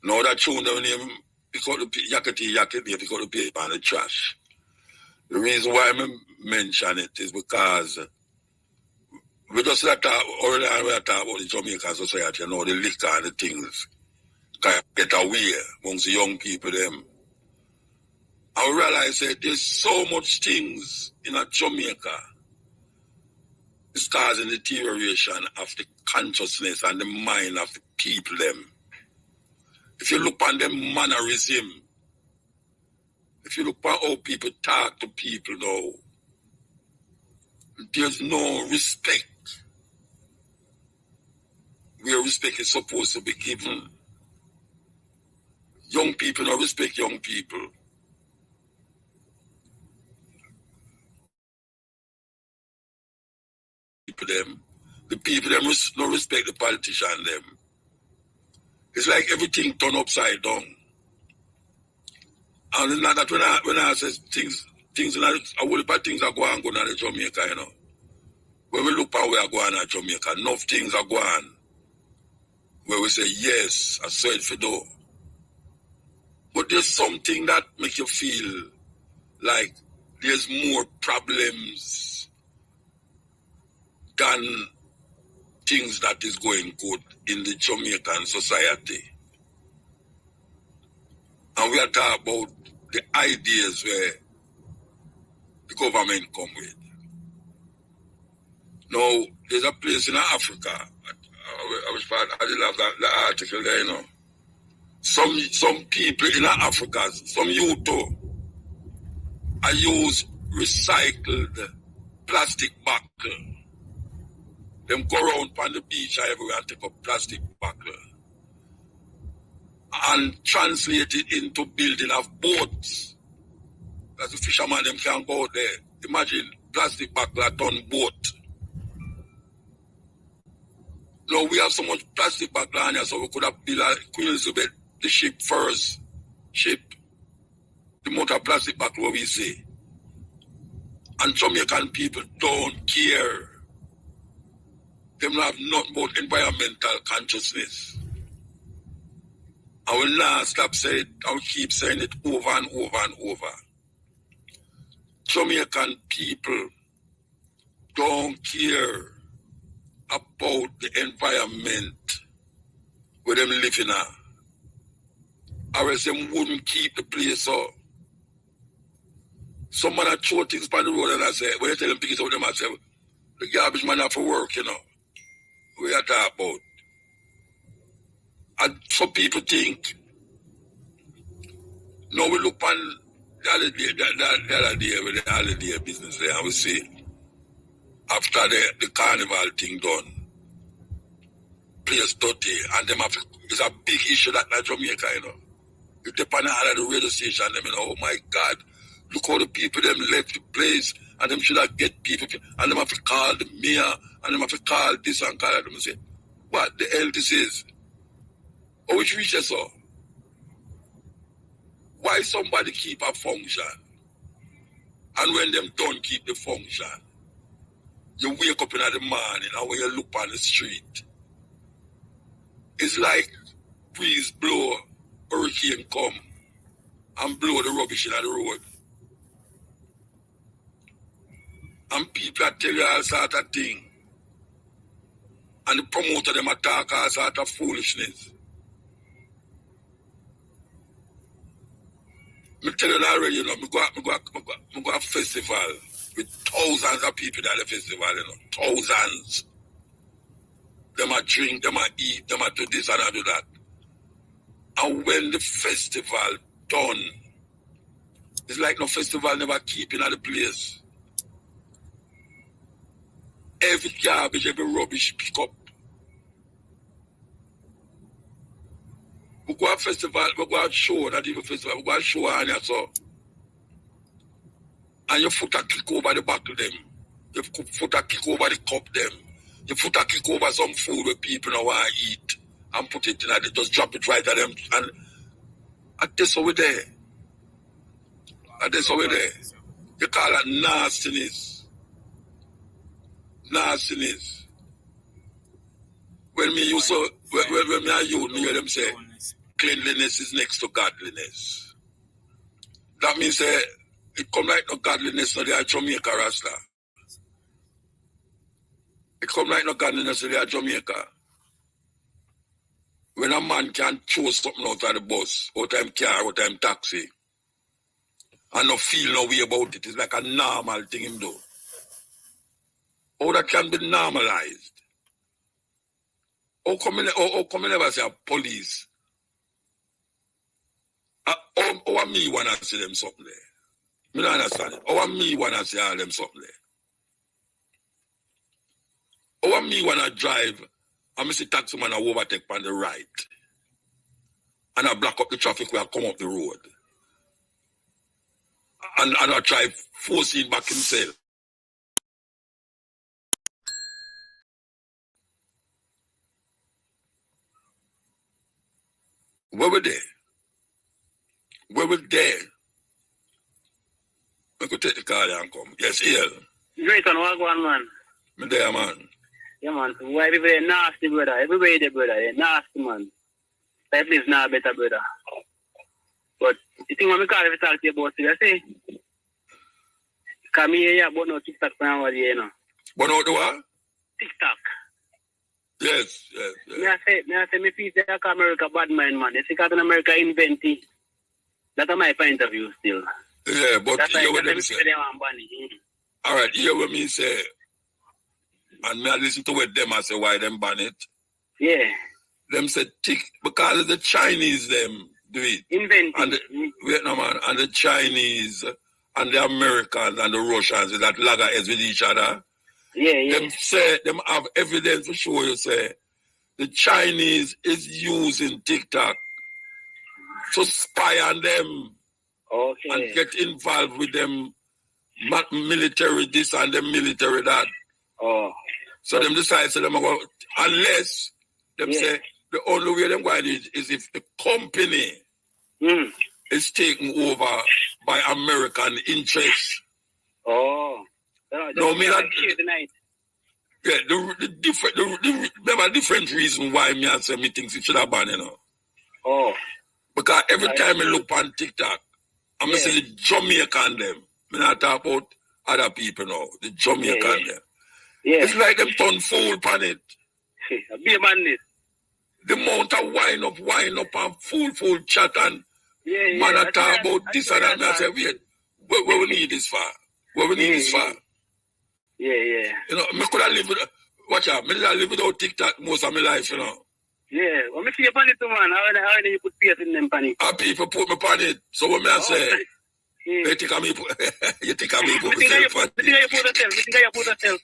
Now that tune down name, pick out the yakety, they pick out the paper and the trash. The reason why I mention it is because we just talk about the Jamaican society, you know, the liquor and the things can get away amongst the young people them. I realize that there's so much things in Jamaica. It's causing deterioration of the consciousness and the mind of the people them. If you look on them mannerism, if you look on how people talk to people now, there's no respect where respect is supposed to be given. Young people don't respect young people. The people them don't respect the politician them. It's like everything turned upside down. And it's not that when I say things a whole heap of things are going on in Jamaica, you know. When we look at where we are going in Jamaica, enough things are going on where we say, yes, I saw it for do. But there's something that makes you feel like there's more problems than things that is going good in the Jamaican society. And we are talking about the ideas where the government come with. Now, there's a place in Africa. I did love that article there, you know. Some people in Africa, some youth too, I use recycled plastic bottle. Them go around on the beach everywhere and take up plastic bottle and translate it into building of boats. That's the fisherman them can go out there. Imagine plastic bottle at on boat. Now we have so much plastic bottle on here, so we could have built Queen Elizabeth, the ship first. Ship. The amount of plastic bottle what we see. And Jamaican people don't care. They don't have nothing about environmental consciousness. I will not stop saying it. I will keep saying it over and over and over. Jamaican people don't care about the environment where them live in. Or else them wouldn't keep the place up. Some man throw things by the road and I say, when you tell them pick it up, them I say, the garbage man have to work, you know. We are talking about. And some people think, no, we look on the other day with the holiday business there, and we see, after the carnival thing done, place dirty, and them have, it's a big issue that Jamaica, you know. You depend on all of the radio station, them, you know, oh my God, look how the people them left the place, and them should have get people, and them have to call the mayor, and them have to call this and call that, and say, what the hell this is? Oh, which reaches so? Why somebody keep a function? And when them don't keep the function, You wake up in the morning and when you look on the street, it's like breeze blow, hurricane come and blow the rubbish in the road. And people tell you all sort of thing. And the promoter them attack all sort of foolishness. I tell you already, you know, I go a festival with thousands of people at the festival, you know, thousands. Them a drink, them a eat, them a do this and a do that. And when the festival done, it's like no festival never keeping at the place. Every garbage, every rubbish pick up. We go a festival, we go a show, not even festival, we go a show and you saw. And your foot a kick over the bottle them. Your foot a kick over the cup them. Your foot a kick over some food where people don't want to eat and put it in and they just drop it right at them. And at this over there. At this over there. You call that nastiness. Nastiness. When me used to, when me a youth, me hear them say, cleanliness is next to godliness. That means it come like no godliness to the Jamaica Rasta. It come like no godliness to the Jamaica. When a man can throw something out of the bus, out of him car, out of him taxi, and not feel no way about it, it's like a normal thing him do. How that can be normalized? How come you never say police? How me wanna see them something there? I don't understand it. How me wanna see all them something there? How me wanna drive and I see taxi man overtake on the right and I block up the traffic where I come up the road. And I try forcing back himself. Where were they? Where were they? I could take the car there and come. Yes, here.
Great on what one man.
Me there, man.
Yeah, man. Why everybody nasty, brother? Everybody there, brother. They're nasty, man. That place not better, brother. But you think when we call it, talk to you about it, I say, come here, about no TikTok from over here, you know.
But no, the what?
TikTok.
Yes.
Me I say, me feel like America bad man. They say Captain America invent it. That's my point of view still.
Yeah, but
that's
hear what them say. All right, hear what me say. And me I listen to what them I say why them ban it.
Yeah.
Them say because the Chinese them do it.
Invent
and the Vietnam and the Chinese and the Americans and the Russians that loggerheads with each other.
Yeah.
Them say them have evidence to show you say the Chinese is using TikTok to spy on them.
Okay.
And get involved with them military this and them military that.
Oh.
So them decide to them about unless them say the only way them going to do it is if the company is taken over by American interests.
Oh.
No, me not. Yeah, there are different reasons why me and say me things it should have banned, you know.
Oh.
Because every time I look on TikTok, I'm see the Jamaican them. Me not talk about other people now. The Jamaican them.
Yeah.
It's like them turn fool upon it.
Be a man.
The amount of wind up and fool chat and man talk about this and that. I say, wait, where we need this for? Where we need this for?
Yeah.
You know, I could have lived with, watch out, I live without TikTok most of my life, you know.
Yeah, when I see you on it, man, how do you put faith in them panic?
And people put me on it. So when I say, you think of me, you think of me put myself on it.
You think you put yourself.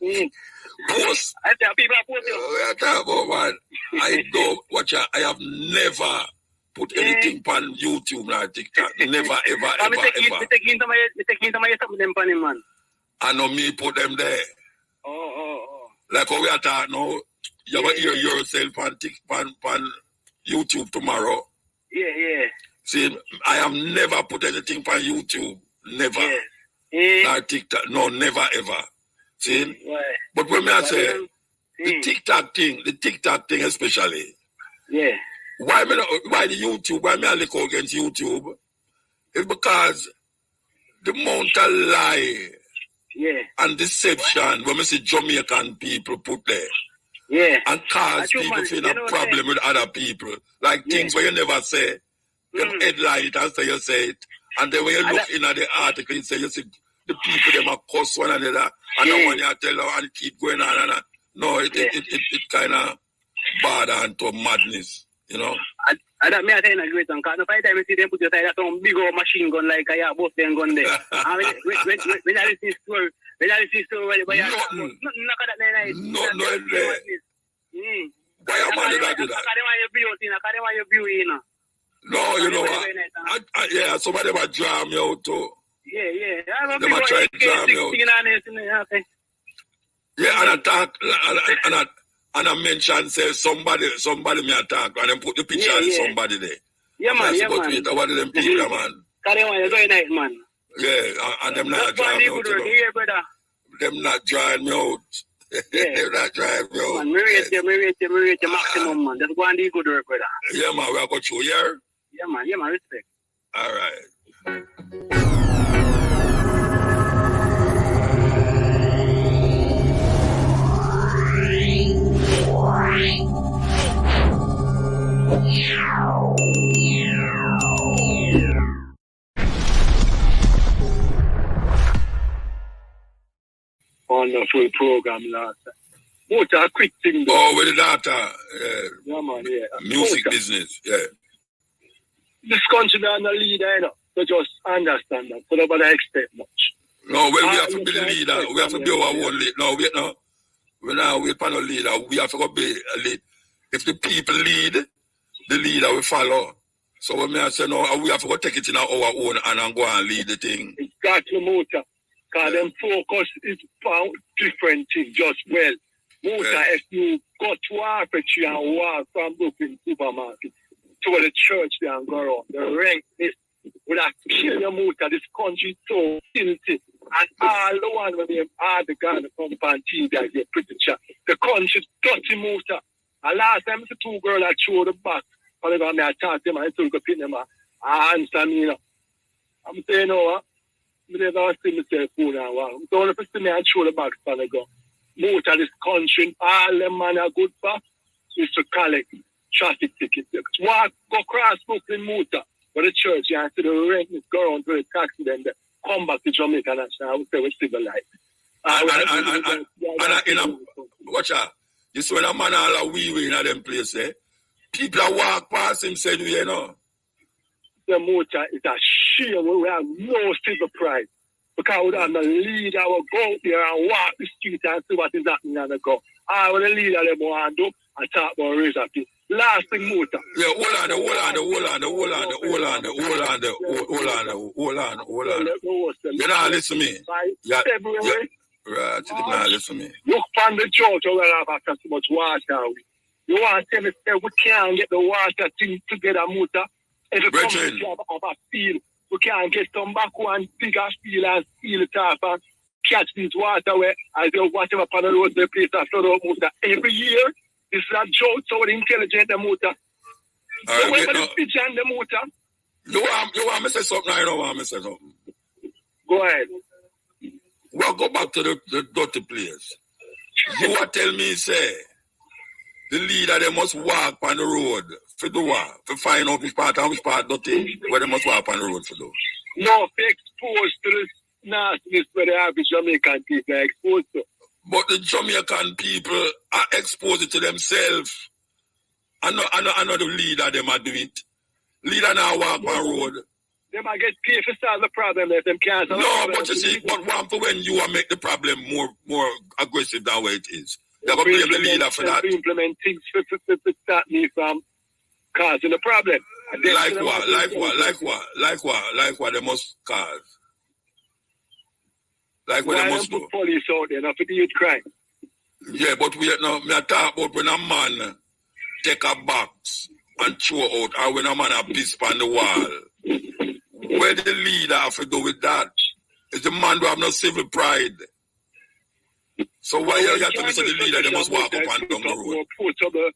Post.
I tell people I post you.
I tell you, man, I don't, watch out, I have never put anything on YouTube or TikTok. Never, ever.
I take into my something them panic, man.
I know me put them there.
Oh.
Like how we are talking now, you will hear yourself on YouTube tomorrow.
Yeah.
See, I have never put anything on YouTube. Never.
Yeah.
Not TikTok. No, never, ever. See?
Why?
But when I say the
Hmm.
TikTok thing especially,
Yeah.
why the YouTube, why me I look against YouTube? It's because the amount of lie
Yeah.
and deception when we see Jamaican people put there
Yeah.
and cause
That's true,
people
man.
feel
You
a
know what I'm
problem
saying?
with other people. Like
Yeah.
things where you never say, you headline it and say you say it. And then when you look in at the article, it say you see the people them are cuss one another and the one you tell them and keep going on and no, it kind of bad and to madness, you know.
I don't mean I tell you great one, because by the time you see them put aside some big old machine gun like I have both them gun there. And when I listen to story, where you talk about nothing like that there.
Why am I not do that? No, you know what? Yeah, some of them are draw me out too.
Yeah.
They might try to draw me out. Yeah, and I talk, and I mention, say, somebody me attack, and then put the picture of somebody there.
Yeah, man.
What are them people, man?
You're very nice, man.
Yeah, and them not drawing me out. Them not drawing me out. They're not drawing me out.
Man, me rate you maximum, man. Just go and do good work, brother.
Yeah, man, we are going through here.
Yeah, man, respect.
All right.
Wonderful program last time. What a quick thing though.
Oh, with the data.
Yeah, man, yeah.
Music business, yeah.
This country not a leader, you know. So just understand that. So nobody expect much.
No, well, we have to be the leader. We have to be our own leader. No, wait, no. We're not wait for no leader. We have to go be a lead. If the people lead, the leader will follow. So when I say no, we have to go take it in our own and go and lead the thing.
Exactly, Muta. Because them focus is for different things, just well. Muta, if you go to Arpetry and walk from Brooklyn Supermarket to the church there and go around, the rank is would have killed your Muta. This country is so filthy. And all the one when they are the guy that come on TV that get pretty chat. The country is dirty Muta. And last time the two girls that threw the back, whenever I talk to them, I took a pin them and answer me, you know. I'm saying, no, I never see myself phone and wow. So when I see me, I throw the back and I go, most of this country, all them man are good for is to collect traffic tickets. Walk, go cross Brooklyn Motor, but the church, you have to the rent, go around to the taxi, then come back to Jamaica National, I would say we're civilized.
Watch out. You see when a man all a wee in them place, people that walk past him said, you know.
The motor is a shame. We have no civil pride. Because we have the leader will go out there and walk the street and see what is happening and go. I want the leader them want to do and talk about razor pit. Last thing motor.
Yeah, hold on. You not listen to me.
February.
Right, you did not listen to me.
Look from the church where we have after so much water. You want to tell me we can't get the water thing together, motor. If it comes to a field, we can't get some back and dig a field and seal it off and catch these water where as you whatever upon the road they place a flood out motor. Every year, this is a joke, so intelligent the motor. So wait for the picture and the motor.
You want me to say something? I don't want me to say something.
Go ahead.
Well, go back to the dirty place. You want to tell me, say, the leader, they must walk on the road for do what? To find out which part and which part dirty, where they must walk on the road for do.
No, they're exposed to this nastiness where the average Jamaican people are exposed to.
But the Jamaican people are exposed to themselves. I know the leader, they might do it. Leader now walk on road.
They might get paid to solve the problem if them can't solve the problem.
No, but you see, what one for when you make the problem more aggressive than what it is. They're going to blame the leader for that.
To implement things to stop me from causing the problem.
Like what they must cause. Like what they must do.
Put police out there, not for the youth crime.
Yeah, but me talk about when a man take a box and throw out, or when a man a piss on the wall. Where the leader have to do with that? Is the man who have no civil pride. So why you got to listen to the leader? They must walk up and down the road.
More portable,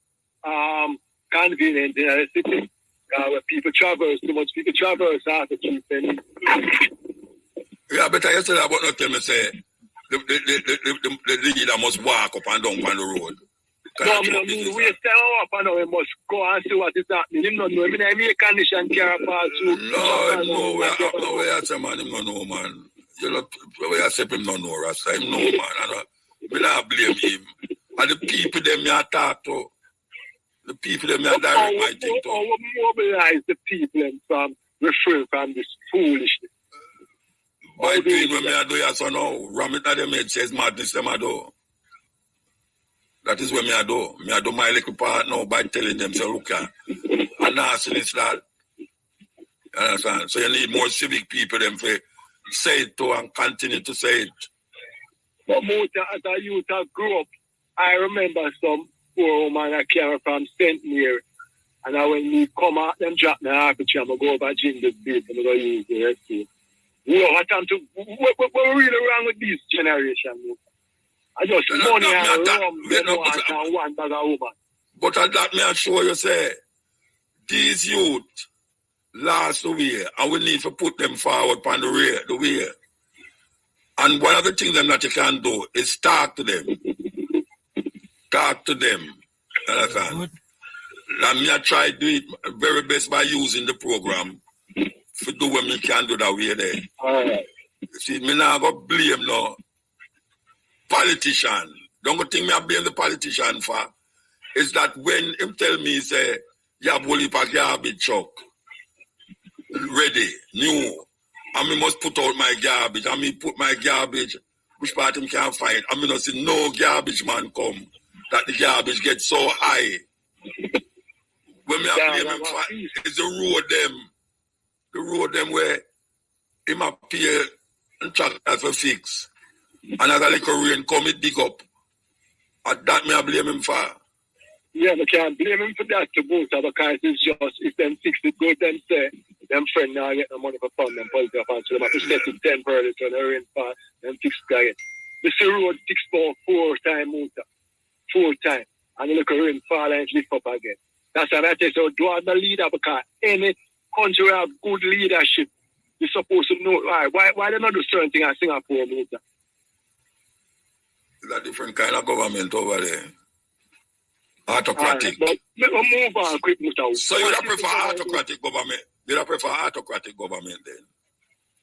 convenient in the city. Where people traverse, too much people traverse out to keep them.
Yeah, but I said about not tell me say the leader must walk up and down on the road.
No, we stand up and we must go and see what is happening. Him not know. I mean, I make condition carry pass through.
No, we are saying, man, him no know, man. You know, we are saying him no know, Rasta. Him know, man. We not blame him. And the people them me talk to, the people them me direct my thing to.
We mobilize the people from refrain from this foolishness.
By doing what me I do, yes or no? Ram it at them head says madness them I do. That is what me I do. Me I do my little part now by telling them, so look at and nastiness that. You understand? So you need more civic people them for say it to and continue to say it.
But Muta, as a youth I grew up, I remember some poor woman that came from St. Mary. And when we come out, them drop me off the chair, I go over Jingle Beat and I go use the rest of it. What really wrong with this generation? I just money and rum, one bag of woman.
But at that me I show you say, these youth last way, and we need to put them forward on the way. And one of the things that you can do is talk to them. Talk to them. Understand? And me I try to do it very best by using the program to do what me can do that way there.
All right.
See, me not go blame no politician. Don't go think me I blame the politician for. It's that when him tell me, say, you have a garbage truck ready, new, and me must put out my garbage, and me put my garbage, which part him can't find, and me not see no garbage man come, that the garbage gets so high. When me I blame him for, it's the road them where him appear and tractor for fix. And as a little rain come, it dig up. And that me I blame him for.
Yeah, we can't blame him for that to both because it's just, if them fix it good, them say, them friend now get no money for fund them political funds, so they have to set it temporarily to the rain fall, them fix it again. The road fix for 4 times, 4 times, and the little rain fall and it lift up again. That's why I say, so do have the leader, because any country have good leadership, you're supposed to know why they not do certain things in Singapore, Muta?
It's a different kind of government over there. Autocratic.
Right, but we'll move on quick, Muta.
So you don't prefer autocratic government? You don't prefer autocratic government then?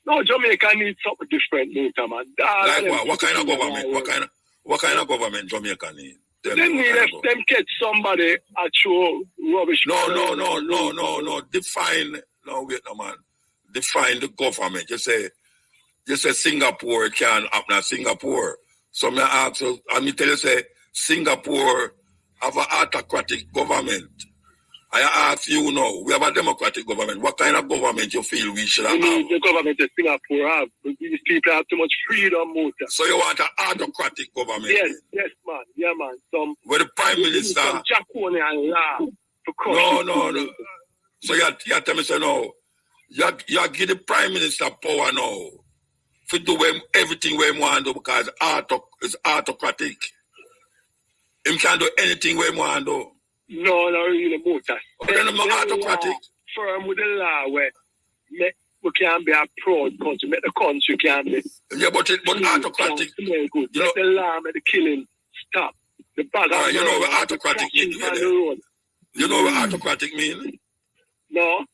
No, Jamaica needs something different, Muta, man.
Like what? What kind of government? What kind of government Jamaica need?
They need them catch somebody actual rubbish.
No. Define. No, wait, no, man. Define the government. You say Singapore can happen at Singapore. So me ask you, and me tell you say Singapore have an autocratic government. I ask you now, we have a democratic government. What kind of government you feel we should have?
The government that Singapore have. These people have too much freedom, Muta.
So you want an autocratic government?
Yes, man. Yeah, man.
Where the Prime Minister...
Some draconian law.
No. So you tell me, say no. You give the Prime Minister power now to do everything we want to do because it's autocratic. He can't do anything we want to do.
No, not really, Muta.
Then I'm not autocratic.
Firm with the law where we can be a proud country, make the country can be.
Yeah, but autocratic.
Smell good. Let the law, make the killing stop. The bag of
you know what autocratic means? You know what autocratic means?
No.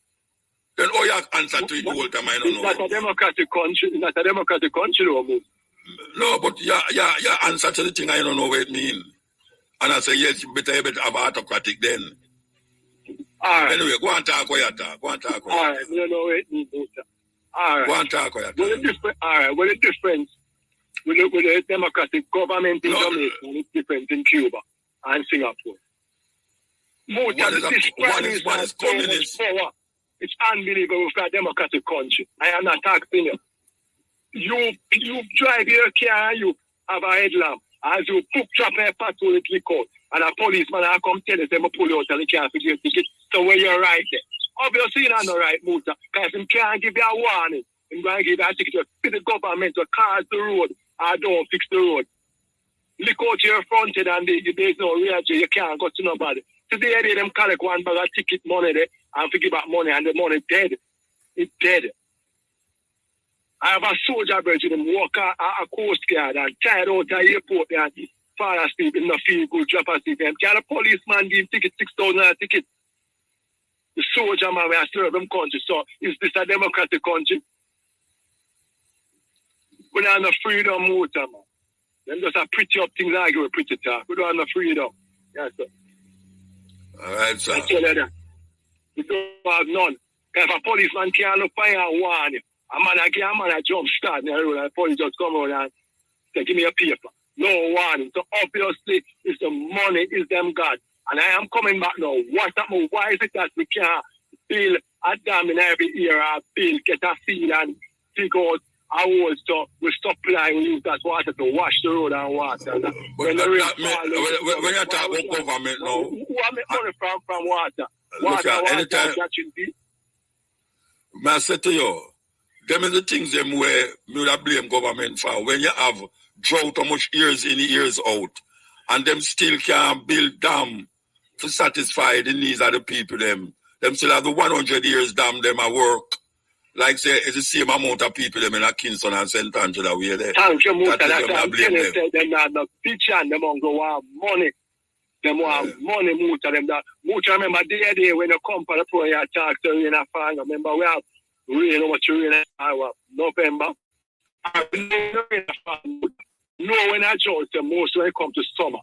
Then all you answer to it the whole time, I don't know.
It's not a democratic country. It's not a democratic country, though, Muta.
No, but your answer to the thing, I don't know what it means. And I say, yes, you better have autocratic then.
All right.
Anyway, go and talk where you talk.
All right, you know what it means. All right.
Go and talk where you talk.
All right, what is the difference with the democratic government in Jamaica and it's different in Cuba and Singapore? One is communist. It's unbelievable for a democratic country. I am not asking you. You drive your car and you have a headlamp. As you cook trap a patrol, it leak out. And a policeman will come tell you, they will pull you out and they can't figure your ticket. So when you're right there. Obviously, you're not right, Muta. Because he can't give you a warning. He's going to give you a ticket to the government to cars the road or don't fix the road. Look out to your front end and there's no reaction. You can't go to nobody. Today, they them collect one bag of ticket money there and forgive back money and the money dead. It's dead. I have a soldier brother them walk a coast guard and tired out the airport and fall asleep in the field, go drop asleep. Them can a policeman give ticket $6,000 ticket. The soldier man will serve them country. So is this a democratic country? We don't have no freedom motor, man. Them just a pretty up things like with pretty talk. We don't have no freedom. Yes, sir.
All right, sir.
I tell you that. We don't have none. If a policeman can't look fire and warn you, a man a jump start and the police just come around and say, give me a paper. No warning. So obviously, it's the money, it's them God. And I am coming back now. What's that? Why is it that we can't build a dam in every area, build, get a field and dig out a hole so we stop applying, we use that water to wash the road and water.
But when you talk about government now,
who make money from water?
Look at anytime.
Catching
I say to you, them is the things them where me would blame government for. When you have drought how much years in, years out, and them still can't build dam to satisfy the needs of the people, them still have the 100 years dam them at work. Like say it's the same amount of people them in a Kingston and St. Angela we there.
Thank you, Muta.
That's
I'm telling you, them not no picture and them go want money. Them want money, Muta. Them that Muta, remember the day when you come for the prayer talk to rain and fall. Remember we have rain, how much rain in November. No, when I judge the most when it comes to summer.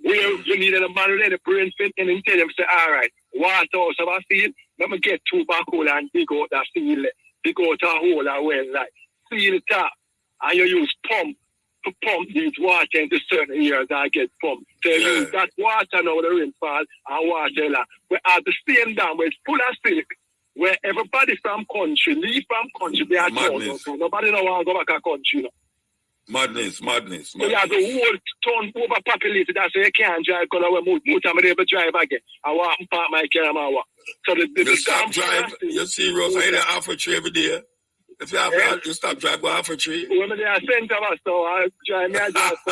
Where you need a man with a brain fit and then tell them say, all right, water house of a field, let me get 2 backhoe and dig out that field, dig out a hole and well, like seal it up, and you use pump to pump these water into certain areas that get pumped. So you use that water now the rainfall and water like, we have the same dam where it's full of silt, where everybody from country, leave from country, they are told. So nobody don't want to go back to country now.
Madness.
So you have the whole town overpopulated. That's why you can't drive because I will move time able to drive again. I want to park my car and my walk. So the
stop drive, you see Rose, I had half a tree every day. If you have you stop drive, go half a tree.
When they are sent to us, so I drive me, I just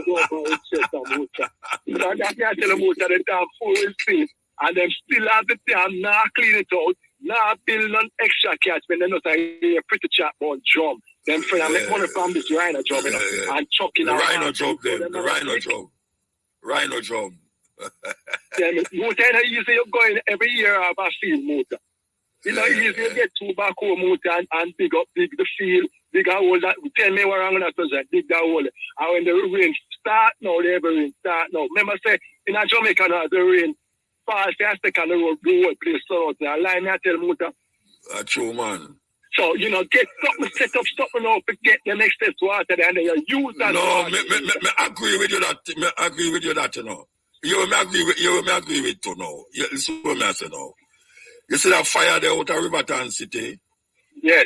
go for a chest and motor. So I can't tell the motor that I'm full speed. And them still have the time, now clean it out, now build an extra catchment, then not a pretty chat about drum. Then friend, I make money from this rhino job, and chucking out.
Rhino job, then. The rhino job. Rhino job.
Motor is easy, you're going every year of a field motor. It's not easy to get 2 backhoe motor and dig the field, dig a hole. Tell me what I'm going to present, dig that hole. And when the rain start now, the heavy rain start now. Remember, say, in a Jamaica now, the rain falls, they stick on the road, the whole place so out there. Line me, I tell motor.
That's true, man.
So, get something set up, something out to get the next step to water and then you use that.
No, I agree with you that, I agree with you that, you know. You agree with you now. This is what I say now. You see that fire there out of Riverton City?
Yes.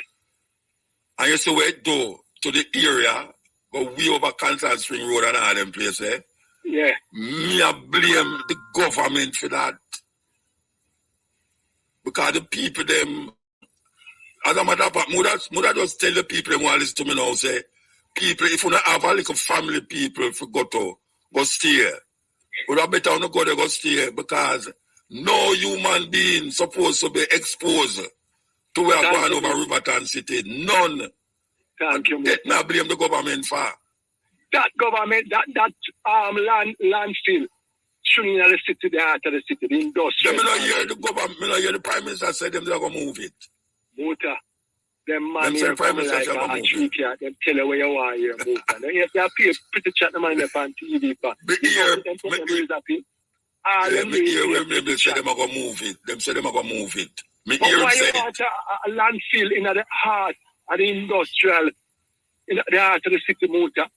And you see where it go to the area, but we over Kansas Spring Road and all them places, eh?
Yeah.
Me, I blame the government for that. Because the people, them, as a matter of fact, Muda just tell the people who want to listen to me now, say, people, if you don't have a little family people for go stay, would have better not go there, go stay, because no human being supposed to be exposed to where going over Riverton City. None.
Thank you.
Let me blame the government for.
That government, that landfill, shooting at the city, the heart of the city, the industrial.
Let me not hear the government, me not hear the Prime Minister say them they're going to move it.
Motor. Them man here come like a tree cat, them tell you where you are here, Motor. Then you have to pretty chat the man on TV, but
me hear when they say them are going to move it. Them say them are going to move it. Me hear
why
say
you want a landfill in the heart of the industrial, in the heart of the city, Motor?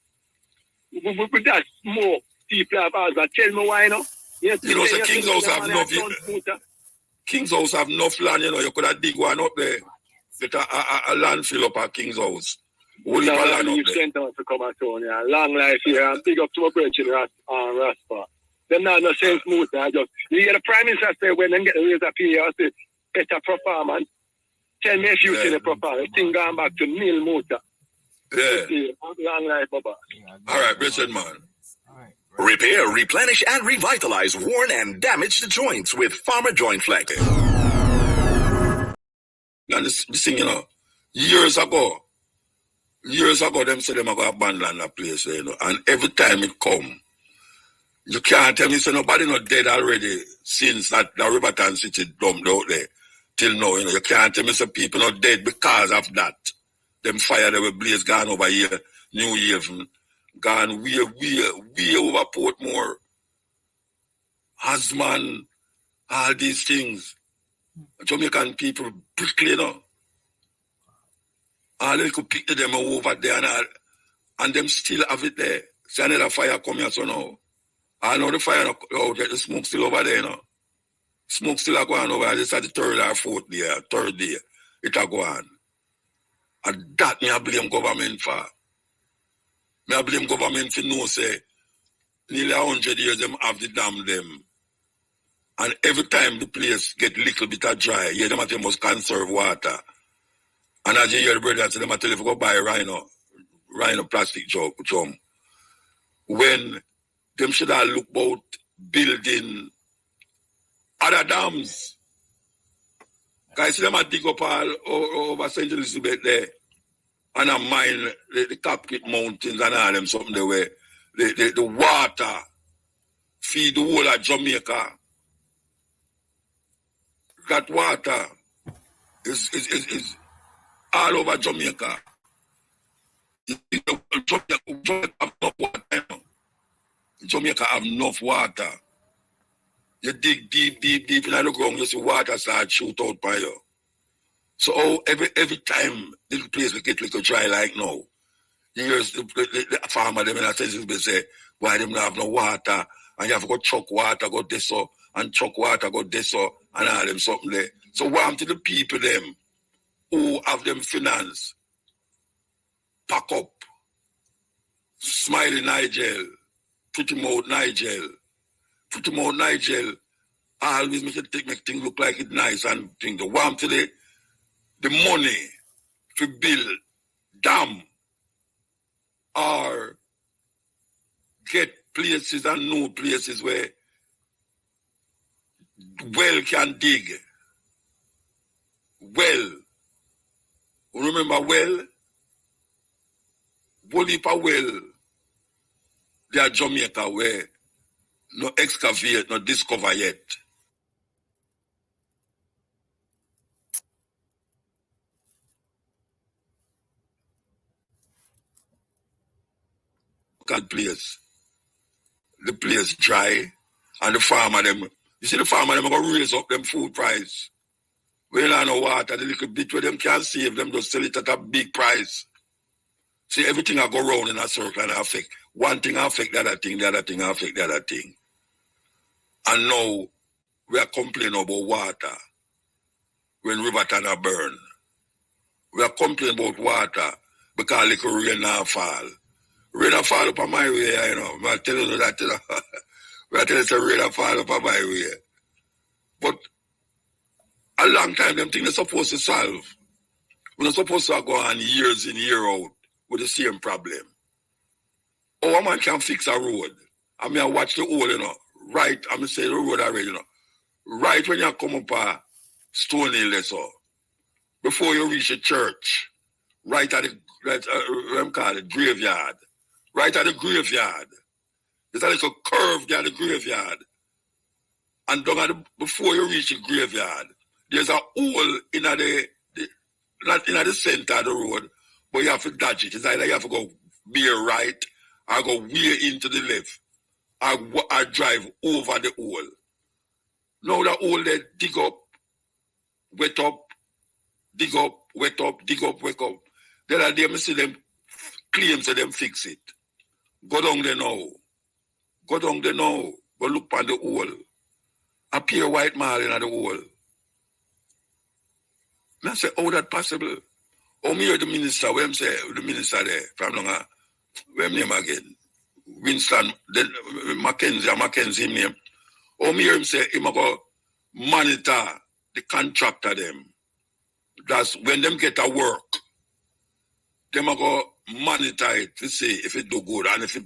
With that more people have asked, but tell me why, no?
You know, the King's House have enough. King's House have enough land, you know, you could have dig one up there. Get a landfill up at King's House. What
no, land up there? Sent us to come at town, yeah. Long life here, and big up to my bridge in Raspa. Them not no sense Motor. I just, you hear the Prime Minister say when they get the raise up here, I say, better performance. Tell me if you see the performance. Thing going back to nil, Motor.
Yeah.
Long life, Baba.
All right, blessed man.
Repair, replenish, and revitalize worn and damaged joints with Farmer Joint Flex.
And this thing, you know, years ago, them said them are going to abandon that place, you know, and every time it come, you can't tell me, so nobody not dead already since that the Riverton City dumped out there till now, you know, you can't tell me some people not dead because of that. Them fire, they were blaze gone over here, New Haven, gone way over Portmore, Hasman, all these things. Jamaican people prickly, you know. All they could pick them over there and them still have it there. See another fire come here, so now. I know the fire out there, the smoke still over there, you know. Smoke still going over there. This is the third day. It a go on. And that me I blame government for. Me I blame government for no say nearly 100 years them have the dam them. And every time the place get little bit of dry, yeah, them must conserve water. And as you hear the brother say, them tell you to go buy rhino plastic drum. When them should have look about building other dams. Guys, them a dig up all over St. Elizabeth there. And I mine the Cockpit Mountains and all them something there where the water feed the whole of Jamaica. That water is all over Jamaica. Jamaica have enough water. You dig deep in the ground, you see water start shoot out by you. So every time this place will get little dry like now, you hear the farmer them in a sense say, why them not have no water, and you have to go truck water, go this so, and truck water, go this so, and all them something there. So warm to the people them who have them finance, pack up, Smiley Nigel, Pretty Mouth Nigel, always make things look like it nice and thing. The warm to the money to build dam or get places and new places where well can dig. Well. Remember well? Bolipa well. They are Jamaica where no excavate, no discover yet. The place dry, and the farmer them. You see the farmer them gonna raise up them food price. We don't know water, the little bit where them can save them, just sell it at a big price. See, everything I go round in a circle and affect. One thing affect the other thing, the other thing affect the other thing. And now we are complaining about water when Riverton are burn. We are complaining about water because little rain now fall. Rain a fall up on my way, you know. I tell you that, you know. I tell you the rain a fall up on my way. But a long time, them things are supposed to solve. We're not supposed to go on years in, year out with the same problem. Oh, a man can fix a road. I mean, I watch the hole, you know. Right, I'm going to say the road already, you know. Right when you come up a Stone Hill, so before you reach the church, right at the graveyard. Right at the graveyard. There's a little curve there at the graveyard. And before you reach the graveyard, there's a hole in not in the center of the road, but you have to dodge it. It's either you have to go bare right or go way into the left or drive over the hole. Now the hole they dig up, wet up, dig up, wet up, dig up, wet up. Then I dare see them claim to them fix it. Go down there now. Go down there now. Go look on the hole. Appear white marl in the hole. And I say, how that possible? Oh, me hear the minister, where say the minister there, from long, where name again? Winston, Mackenzie name. Oh, me hear him say, him go monitor the contractor them. That's when them get a work, them go monitor it to see if it do good, and if it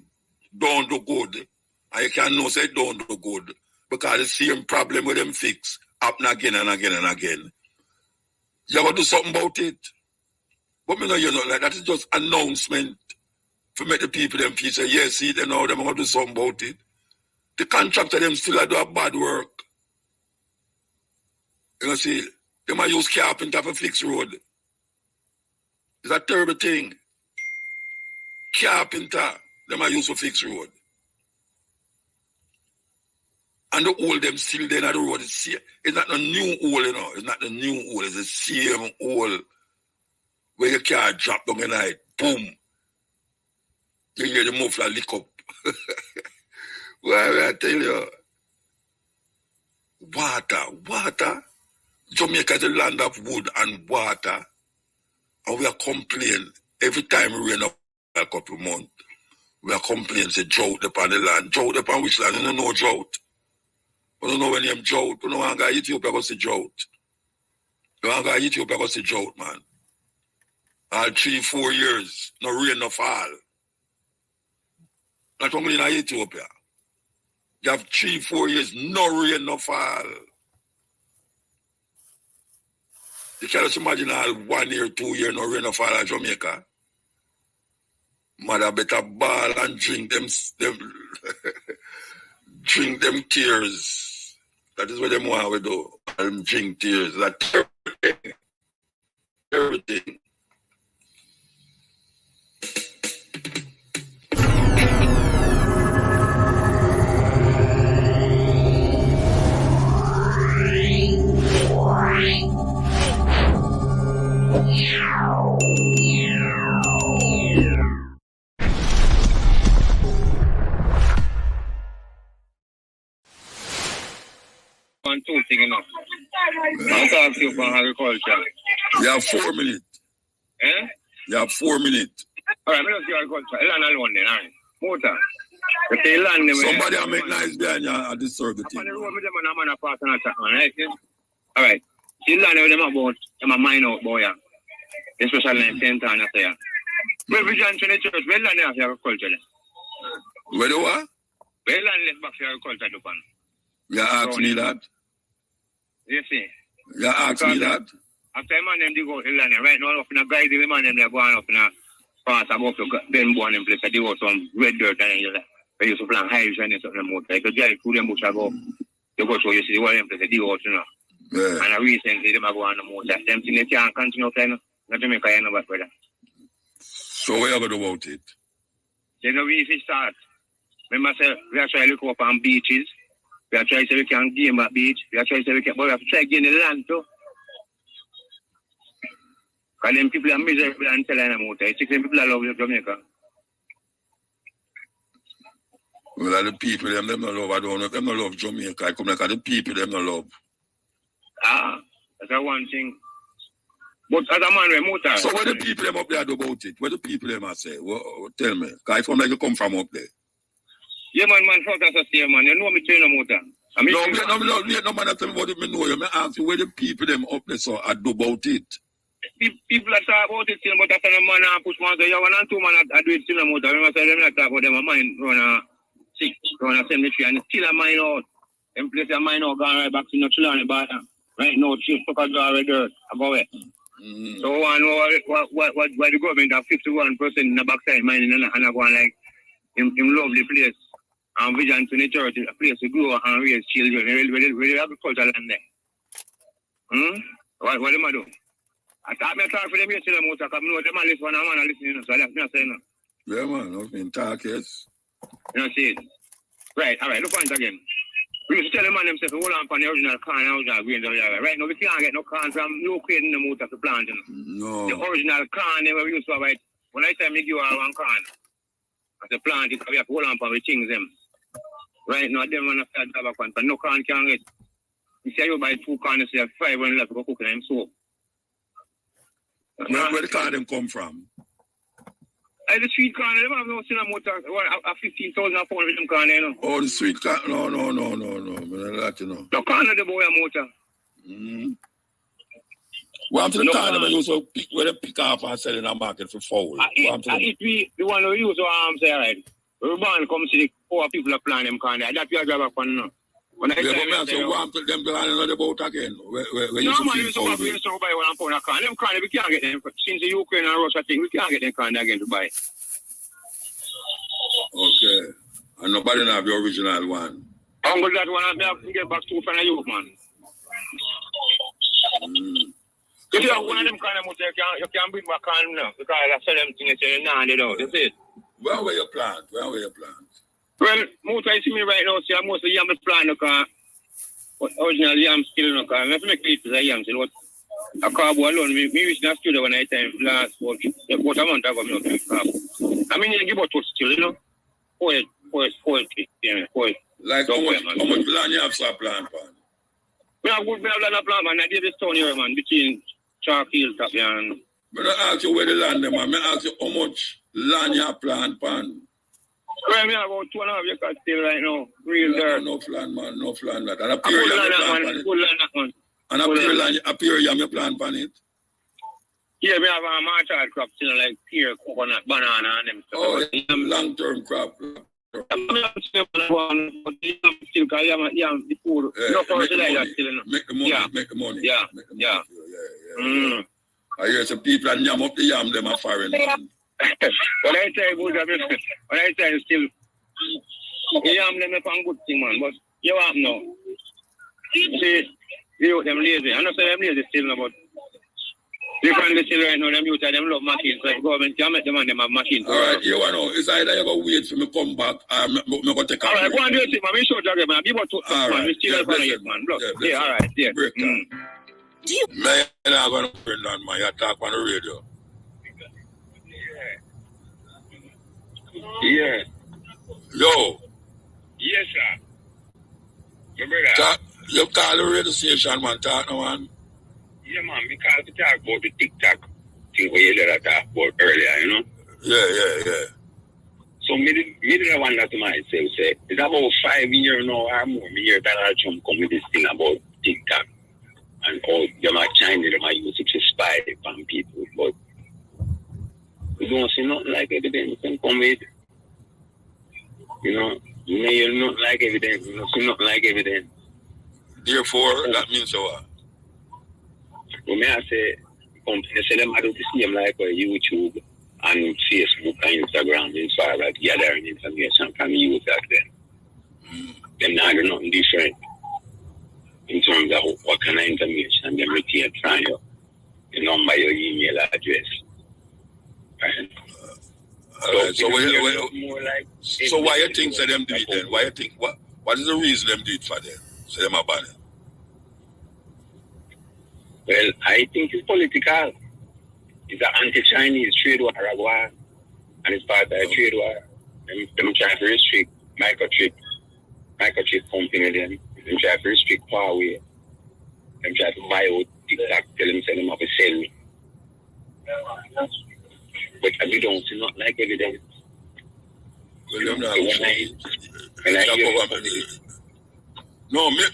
don't do good, And you can know say it don't do good. Because the same problem with them fix happen again and again and again. You have to do something about it. But me know you know like that is just announcement to make the people them feel say, yes, see they know them have to do something about it. The contractor them still do a bad work. You know see, they might use carpenter for fix road. It's a terrible thing. Carpenter, they might use for fix road. And the hole them still there at the road. It's not a new hole, you know. It's not a new hole. It's the same hole where your car drop down the night. Boom. You hear the muffler lick up. Well, I tell you. Water. Jamaica is a land of wood and water. And we are complaining every time we rain up a couple of months. We are complaining, say drought upon the land. Drought upon which land? You don't know drought. You don't know when you have drought. You don't want to go Ethiopia go see drought. You want to go Ethiopia go see drought, man. All 3-4 years, no rain, no fall. Not only in Ethiopia. You have 3-4 years, no rain, no fall. You can't just imagine all 1 year, 2 years, no rain, no fall in Jamaica. Mother better ball and drink them drink them tears. That is what them want to do. And drink tears. That's everything.
One, two thing enough. I'll talk to you about agriculture.
You have 4 minutes.
Eh?
You have 4 minutes.
Alright, I'm going to agriculture. Land alone then, alright. Motor.
Somebody will make nice behind you and disturb the thing.
Alright. See land with them about them a mine out boy. Especially in St. Anna there. Where we join to the church, where land have agriculture?
Where do what?
Where land left back for agriculture to pan?
You ask me that?
You see?
You ask me that?
After man them dig out the land, right now up in a guide the man them they going up in a pass above to Ben born in place, they dig out some red dirt and they used to plant hives and something more. Like a guy through them bush ago. You go to you see the one place they dig out, you know.
Yeah.
And recently them are going on the motor. Them thing they can't continue playing. Not to make a know about brother.
So what you going to do about it?
They know we if start. Remember say we are trying to look up on beaches. We are trying to say we can game at beach. We are trying to say we can, but we have to try to gain the land too. Because them people are miserable and telling them out there. It's them people are love Jamaica.
Well, the people, them no love. I don't know if them no love Jamaica. I come like the people, them no love.
Ah, that's one thing. But as a man, we're motor.
So what the people them up there do about it? What the people them are say? Tell me. Because I come like you come from up there.
Yeah, man, fuck us a steer, man. You know me train a motor.
No, man, tell me what you know. I ask you where the people them up there so I do about it.
People are talking about it still, but after the man push one, so you one and two man I do it still a motor. Remember, say them not talk about them a mine run a 6, run a cemetery, and still a mine out. Them place a mine out, gone right back to no children on the bottom. Right now, chief took a draw of dirt above it. So one what the government have 51% in the backside mining and I go on like in lovely place. And vision to the church, a place to grow and raise children. Really agricultural land there. What am I doing? I thought me talk for them yesterday, because I know them a listen one and one listening, so that's me saying.
Yeah, man, I've been talk, yes.
You know, see it. Right, all right, look point again. We used to tell the man themselves, hold on for the original corn and original grains. Right now, we can't get no corn from no crate in the motor to plant.
No.
The original corn, we used to have it. When I say make you have one corn, as a plant, we have to hold on for the things them. Right now, them want to start to have a corn, but no corn can get. You say you buy 2 corn, you say 5 when you have to go cook them soap.
Where the corn them come from?
The street corn, they have no cinema motor, a 15,000 pound with them corn, you know.
Oh, the street corn? No. I don't let you know.
The corn of the boy motor.
Well, I'm to the corn them use where they pick up and sell in the market for fowl.
If we want to use our arms there, right? Urban come see the poor people are planning them kind of. That's your driver fund now. When I
say one to them plan another boat again. Where
no, man, you supposed to buy 1 pound of can. Them can, we can't get them. Since the Ukraine and Russia thing, we can't get them can again to buy.
Okay. And nobody have the original one.
I'm good that one, I have to get back to from you, man. If you have one of them kind of motor, you can bring back on now. Because I sell them things and now they don't. You see it?
Where were your plans?
Well, motor, you see me right now, see, I'm mostly yam plan, because original yam still, because I have to make it as a yam still. A carbo alone, me reach the studio when I time last about a month ago, I mean, you give out to still, you know? 40, yeah, 40.
Like how much plan you have for plan, man?
We have good plan, man. I did this town here, man, between Chalk Hilltop and...
I don't ask you where the land, man. I ask you how much land you have planned, man.
Well, we have about 2.5 acres still right now. Real dirt.
No plan, man. And a pure yam plan. And a pure yam plan pan it.
Yeah, we have a marchard crop still, like pear, coconut, banana, and them stuff.
Oh, long-term crop.
Make
the money.
Yeah.
I hear some people and yam up the yam, them are foreign. Man.
When I tell you still, yam them up on good thing, man. But you have no. See, them lazy. I know say them lazy still, no, but you can listen right now, them youth, them love machines. Like government can make them and them have machines.
All right, you know, it's either you go wait for me come back or me go take a break.
All right, go and do it, man. Me show you, man. Be about to, man. We still have man. Look, yeah, all right, yeah.
Break down. Man, I'm going to bring down my attack on the radio.
Yeah.
Yo.
Yes, sir. Your brother.
You call the radio station, man. Talk now, man.
Yeah, man. Because we talk about the TikTok thing where you let us talk about earlier, you know?
Yeah.
So, me didn't want that to myself. Say, it's about 5 years now or more. Me hear Donald Trump come with this thing about TikTok. And all them are China, them are using to spy on people. But we don't see nothing like evidence can come with. You know, you hear nothing like evidence. You don't see nothing like evidence.
Therefore, that means what?
Well, may I say, companies say them do the same like YouTube and Facebook and Instagram as far as gathering information from youth back then. Them not do nothing different in terms of what kind of information them retain from you, your number, your email address. Right?
So why you think that them do it then? Why you think what is the reason them do it for them? So them are banned?
Well, I think it's political. It's an anti-Chinese trade war, and it's part of a trade war. Them trying to restrict microchip company them. Them try to restrict Huawei. Them try to buy out TikTok, tell them sell them up a sell me. But we don't see not like evidence.
Well, them not No, me I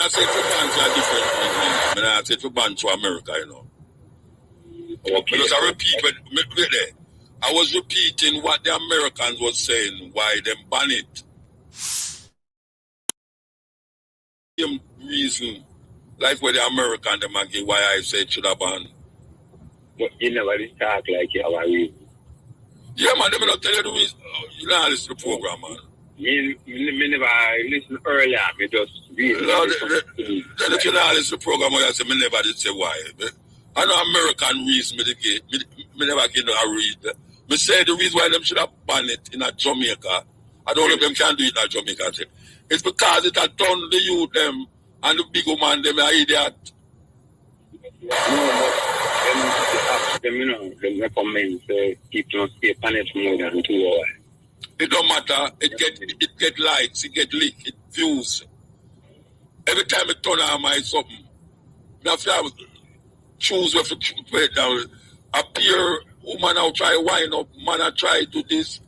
say for ban to a different thing. I say for ban to America, you know. Okay. Because I repeat, I was repeating what the Americans was saying, why them ban it. Same reason, like where the American them again, why I say it should have banned.
But you never talk like you have a reason.
Yeah, man, they not tell you the reason. You don't listen to the program, man.
Me never listen earlier. Me just read.
Then if you don't listen to the program, I say me never did say why. I know American reason me never get no read. Me say the reason why them should have banned it in a Jamaica. I don't know if them can do it in a Jamaica. It's because it had done the youth them and the big woman them are idiot.
No, them, you know, them recommend people don't stay on it for more than 2 hours.
It don't matter. It get likes, it get leak, it views. Every time it turn on my something, I have to choose where to put it down. Appear woman now try wind up, man I try do this.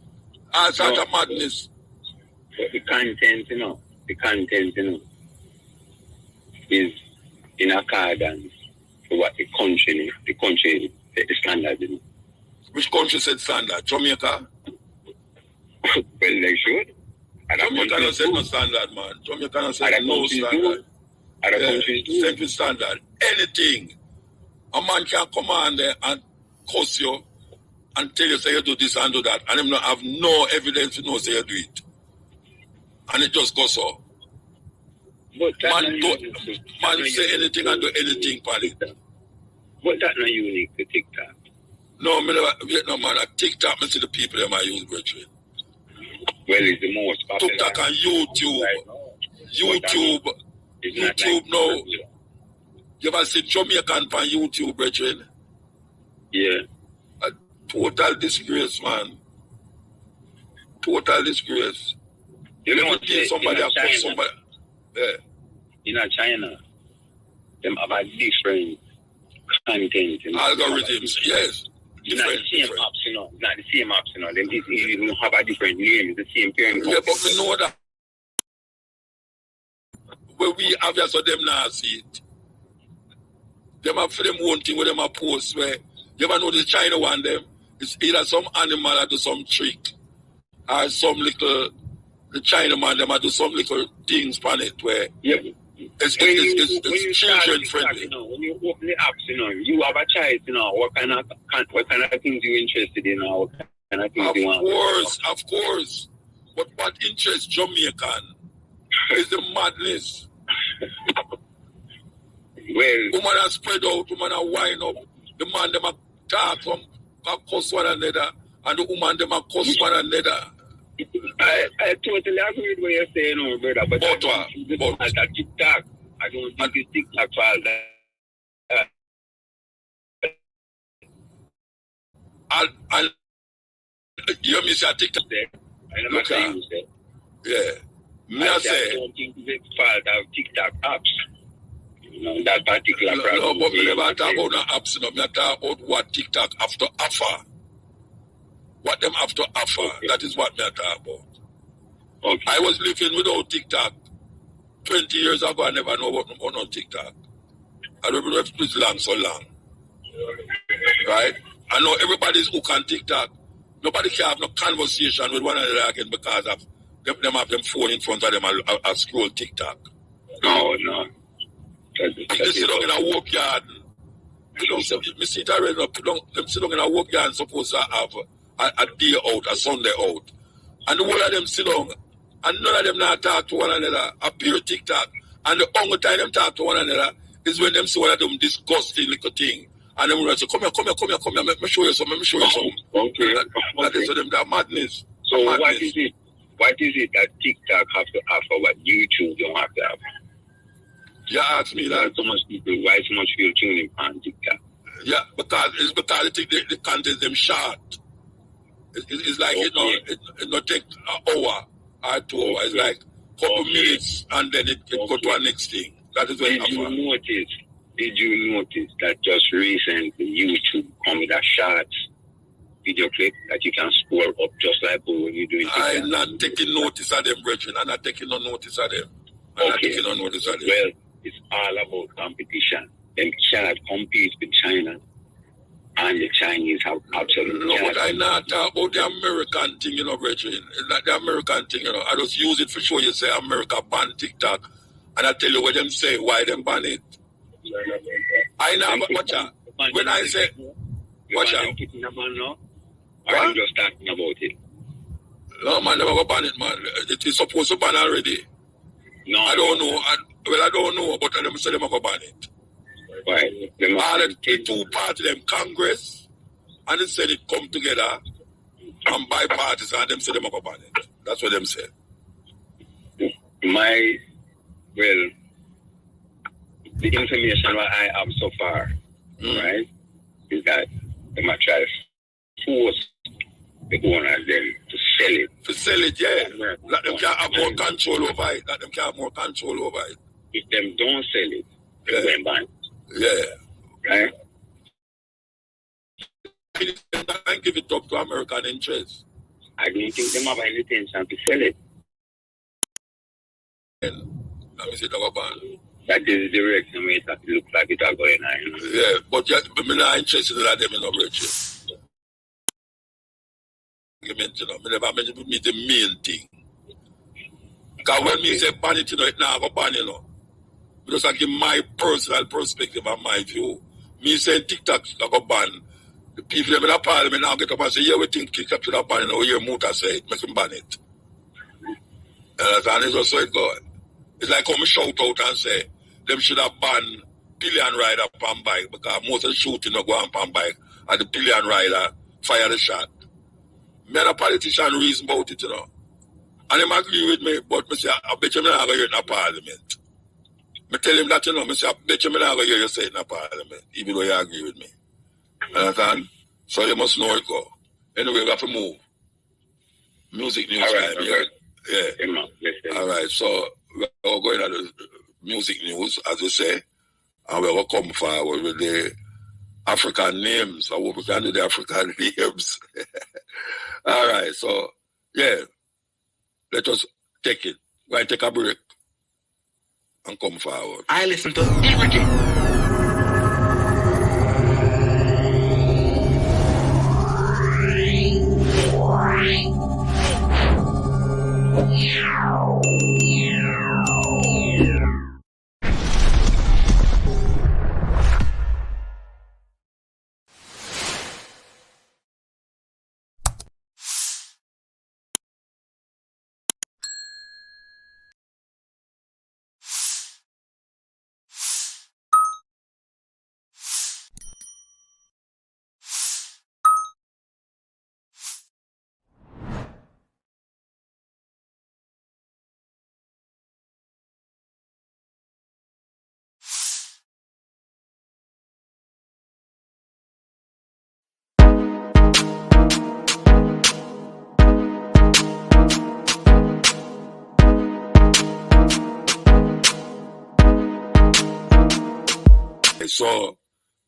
All sorts of madness.
But the content, you know, is in accordance to what the country, the standard, you know.
Which country said standard? Jamaica?
Well, they should.
Jamaica don't set no standard, man. Jamaica don't set no standard.
Other countries do.
Set with standard. Anything. A man can come on there and curse you and tell you say you do this and do that, and him not have no evidence to know say you do it. And it just goes so.
But
man say anything and do anything for it.
But that's not unique to TikTok.
No, me never Vietnam man at TikTok, me see the people that I use brethren.
Well, it's the most popular.
TikTok and YouTube.
Right now.
YouTube now. You ever see Jamaican on YouTube, brethren?
Yeah.
A total disgrace, man. Total disgrace.
You know what?
Somebody across somebody. Yeah.
In China, them have a different content.
Algorithms, yes.
It's not the same apps, you know. It's not the same apps, you know. Them even have a different name. It's the same parent.
Yeah, but we know that. Where we have just so them now see it. Them have for them one thing where them a post where you ever know the China one them. It's either some animal or do some trick. Or some little the China man them do some little things on it where it's children friendly.
You know, when you open the apps, you know, you have a choice, you know, what kind of things you're interested in or what kind of things you want.
Of course. But what interests Jamaican is the madness.
Well,
woman are spread out, woman are wind up. The man them a talk from cuss one another, and the woman them a cuss one another.
I totally agree with what you're saying, no, brother. But at TikTok, I don't think it's TikTok for all that.
And you miss your TikTok there.
I never say use it.
Yeah.
I don't think it's fault of TikTok apps. You know, that particular problem.
No, but we never talk about the apps, no. We talk about what TikTok have to offer. What them have to offer. Okay. That is what we are talking about.
Okay.
I was living without TikTok 20 years ago. I never know about no TikTok. I don't know if it's long so long. Right? I know everybody's hooked on TikTok. Nobody can have no conversation with one another again because of them have them phone in front of them and scroll TikTok.
No.
They sit down in a work yard. You know, me see it already. Them sit down in a work yard and supposed to have a day out, a Sunday out. And the whole of them sit down, and none of them not talk to one another, appear TikTok. And the only time them talk to one another is when them see one of them disgusting little thing. And them say, come here, let me show you something,
Okay.
That is them, that madness.
So madness. What is it that TikTok have to offer what YouTube don't have to offer?
You ask me that.
So much people, why so much people tuning on TikTok?
Yeah, because they think the content them short. It's like, okay. It not take an hour or 2 hours. It's like a couple minutes and then it go to our next thing. That is what
Did you notice that just recently YouTube come with a short video clip that you can scroll up just like when you're doing TikTok?
I'm not taking notice of them, brethren. I'm not taking no notice of them.
Well, it's all about competition. Them cannot compete with China. And the Chinese have absolutely
no, but I not talk about the American thing, you know, brethren. It's like the American thing, you know. I just use it for show you say America ban TikTok. And I tell you what them say, why them ban it. I know, watch out. When I say, watch out.
I'm just talking about it.
No, man, never go ban it, man. It is supposed to ban already.
No.
I don't know. I don't know, but them say them go ban it.
Right.
The two parties, them Congress and the Senate come together and bipartisan, and them say them go ban it. That's what them say.
The information that I have so far, right, is that they might try to force the owner them to sell it.
To sell it, yeah. Let them can have more control over it. Let them can have more control over it.
If them don't sell it, they're going to ban it.
Yeah.
Right?
I give it up to American interests.
I don't think they have any intention to sell it.
Let me see the ban.
That is the direction where it looks like it's going on.
Yeah, but I'm not interested in that them in the argument, you know. I never mention me the main thing. Because when me say ban it, you know, it now go ban, you know. Because I give my personal perspective and my view. Me saying TikTok I go ban. The people in the parliament now get up and say, yeah, we think TikTok should have ban, you know, hear Muta say it, make him ban it. And it's just so it go. It's like come shout out and say, them should have banned pillion rider pan bike because most of the shooting don't go on pan bike and the pillion rider fire the shot. Me and a politician reason about it, you know. And him agree with me, but me say, I bet you me not going to hear it in a parliament. Me tell him that, you know, me say, I bet you me not going to hear you say it in a parliament, even though you agree with me. Understand? So you must know it go. Anyway, we have to move. Music news time, yeah. Yeah. All right, so we're going to the music news, as we say, and we're going to come forward with the African names. I hope we can do the African names. All right, so, yeah, let us take it. We're going to take a break and come forward.
I listen to everything.
So,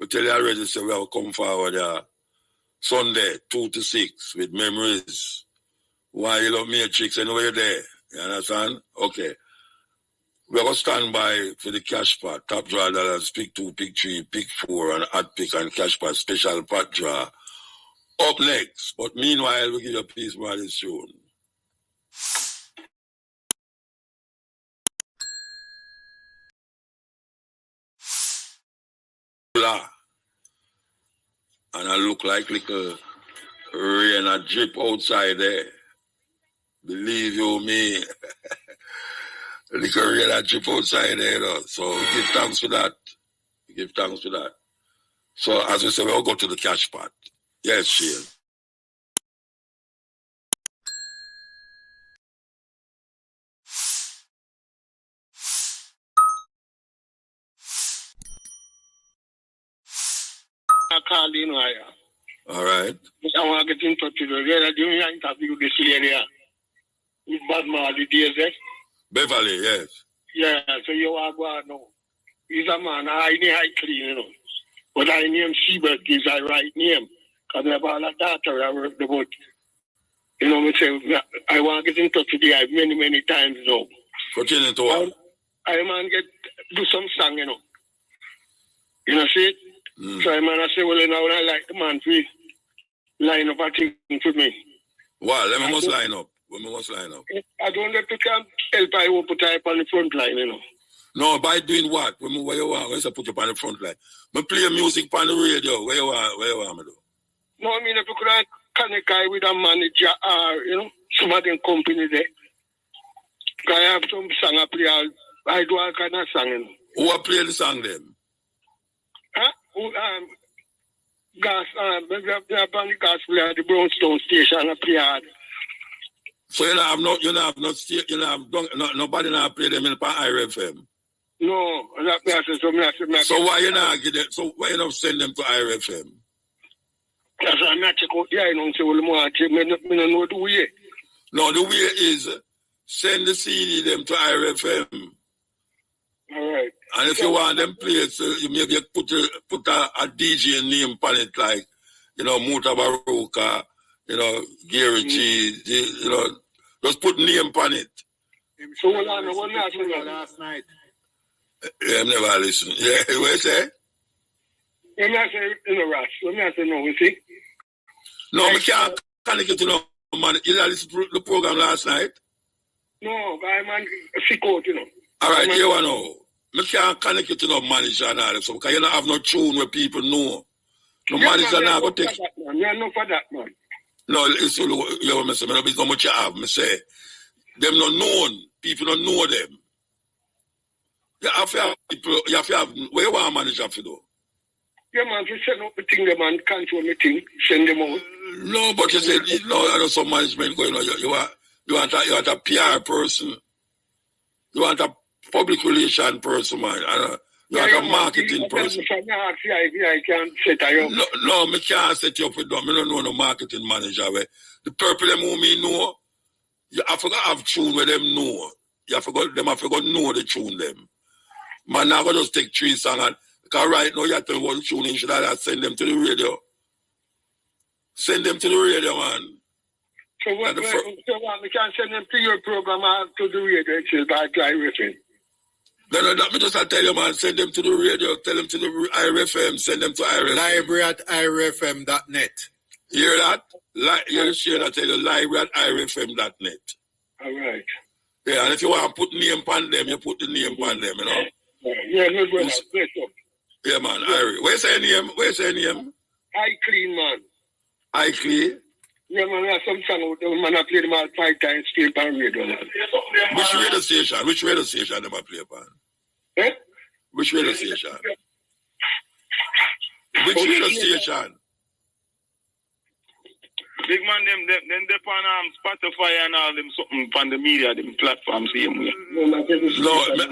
we tell you already, so we'll come forward Sunday, 2 to 6, with memories. Why you love Matrix and you're there. You understand? Okay. We're going to stand by for the cash pot, top draw dollars, pick 2, pick 3, pick 4, and hot pick and cash pot, special pot draw. Up next. But meanwhile, we'll give you a piece more this soon. And I look like little rain a drip outside there. Believe you me. Little rain a drip outside there, though. So we give thanks for that. We give thanks for that. So as we say, we'll go to the cash pot. Yes, Shane.
I called in here.
All right.
I want to get in touch with you. They're doing an interview this lady with Bad Marley DSS.
Beverly, yes.
Yeah, so you are going to know. He's a man, I need high clean, you know. But I name Seabird is the right name. Because I have all that data I worked about. You know, me say, I want to get in touch with you many, many times now.
Continue to what?
I man do some song, you know. You know, see it? So I man, I say, well, you know, I like the man to line up a thing for me.
Well, let me must line up. Let me must line up.
I don't let you can help I will put type on the front line, you know.
No, by doing what? Where you want? Where's I put you on the front line? Me play music on the radio. Where you want me do?
No, I mean, if you could connect with a manager or, you know, some of them company there. Because I have some song I play. I do all kind of song, you know.
Who play the song then?
Huh? Gas, they have the gas player at the Brownstone station. I play hard.
So you have nobody now play them in IRFM.
No, that me.
So why you not get it? So why you not send them to IRFM?
Because I'm not check out there, you know, say, well, I don't know the way.
No, the way is send the CD them to IRFM.
All right.
And if you want them played, so you maybe put a DJ name on it, like, you know, Mutabaruka, you know, Gary G, you know, just put name on it.
So what I last night?
Yeah, I've never listened. Yeah, what you say?
Let me say, in a rush. Let me say, no, you see?
No, we can't connect it to no man, you listened to the program last night?
No, I'm on sick out, you know.
All right, here we know. I can't connect you to no manager and all that, so because you don't have no tune where people know. No manager now go take.
You're not for that, man.
No, it's you know, I say, I how much you have. I say, them not known. People don't know them. You have to have people, you have to have, where you want a manager to do?
Yeah, man, to set up the thing, the man control the thing, send them out.
No, but you said, you know, I know some management going on. You want a PR person. You want a public relation person, man. You want a marketing person.
I can't set you up.
No, I can't set you up with them. I don't know no marketing manager. Where the people them who me know, I forgot have tune where them know. I forgot know the tune them. Man, now I just take 3 songs and because right now you have to know what tune you should have send them to the radio. Send them to the radio, man.
So what we can send them to your program or to the radio, it's like IRFM.
No, that me just tell you, man, send them to the radio, tell them to the IRFM, send them to IRFM.
Library at irfm.net.
Hear that? You share that, tell you, library at irfm.net.
All right.
Yeah, and if you want to put name on them, you put the name on them, you know?
Yeah, no, brother.
Yeah, man, Irie. Where's your name?
I clean, man.
I clean?
Yeah, man, I have some song, man, I play them all 5 times straight on radio, man.
Which radio station them I play upon?
Eh?
Which radio station? Which radio station?
Big man, them dep on Spotify and all them something on the media, them platforms.
No, me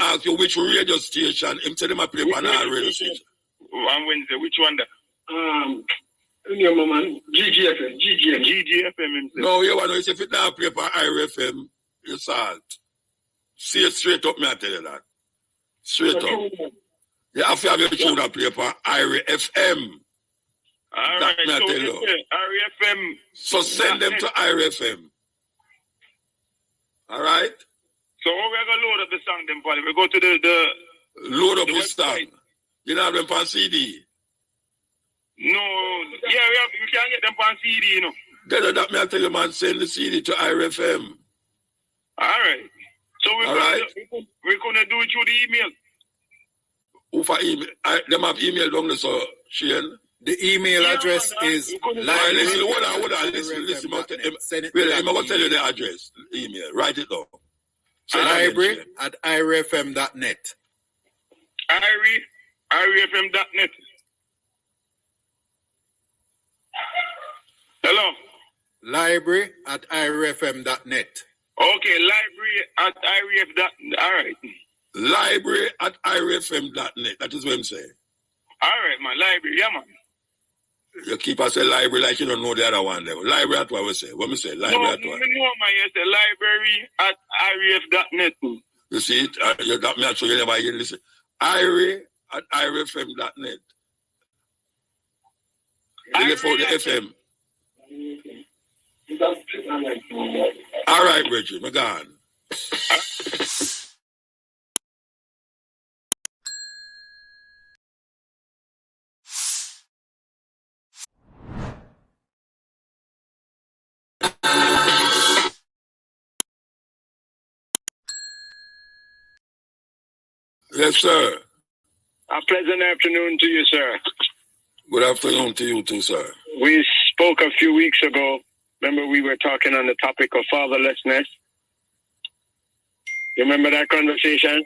ask you which radio station. Him tell them I play on all radio station.
On Wednesday, which one that?
Yeah, man, GGFM.
GGFM.
No, you want to know if it now play on IRFM, you salt. See it straight up, me I tell you that. Straight up. You have to have your tune that play on IRFM.
All
that
right,
me I
so
tell you.
RFM.
So send them to IRFM. All right?
So how we are going to load up the song then, Polly? We go to the
load up the song. You don't have them on CD?
No. Yeah, we can't get them on CD, you know.
Then that me I tell you, man, send the CD to IRFM.
All right. So we're going to do it through the email.
Who for email? Them have email down there, so Shane.
The email address is
hold on. Listen. I'm going to tell you the address. Email. Write it down.
Library at irfm.net.
irfm.net. Hello?
Library at irfm.net.
Okay, library at irf.net. All right.
Library at irfm.net. That is what I'm saying.
All right, man. Library. Yeah, man.
You keep us a library like you don't know the other one there. Library at what we say? What we say? Library at what?
No, man. You say library at irf.net.
You see it? You got me so you never hear listen. Irie at irfm.net. You left out the FM. All right, Richard. I'm gone. Yes, sir.
A pleasant afternoon to you, sir.
Good afternoon to you too, sir.
We spoke a few weeks ago. Remember we were talking on the topic of fatherlessness? You remember that conversation?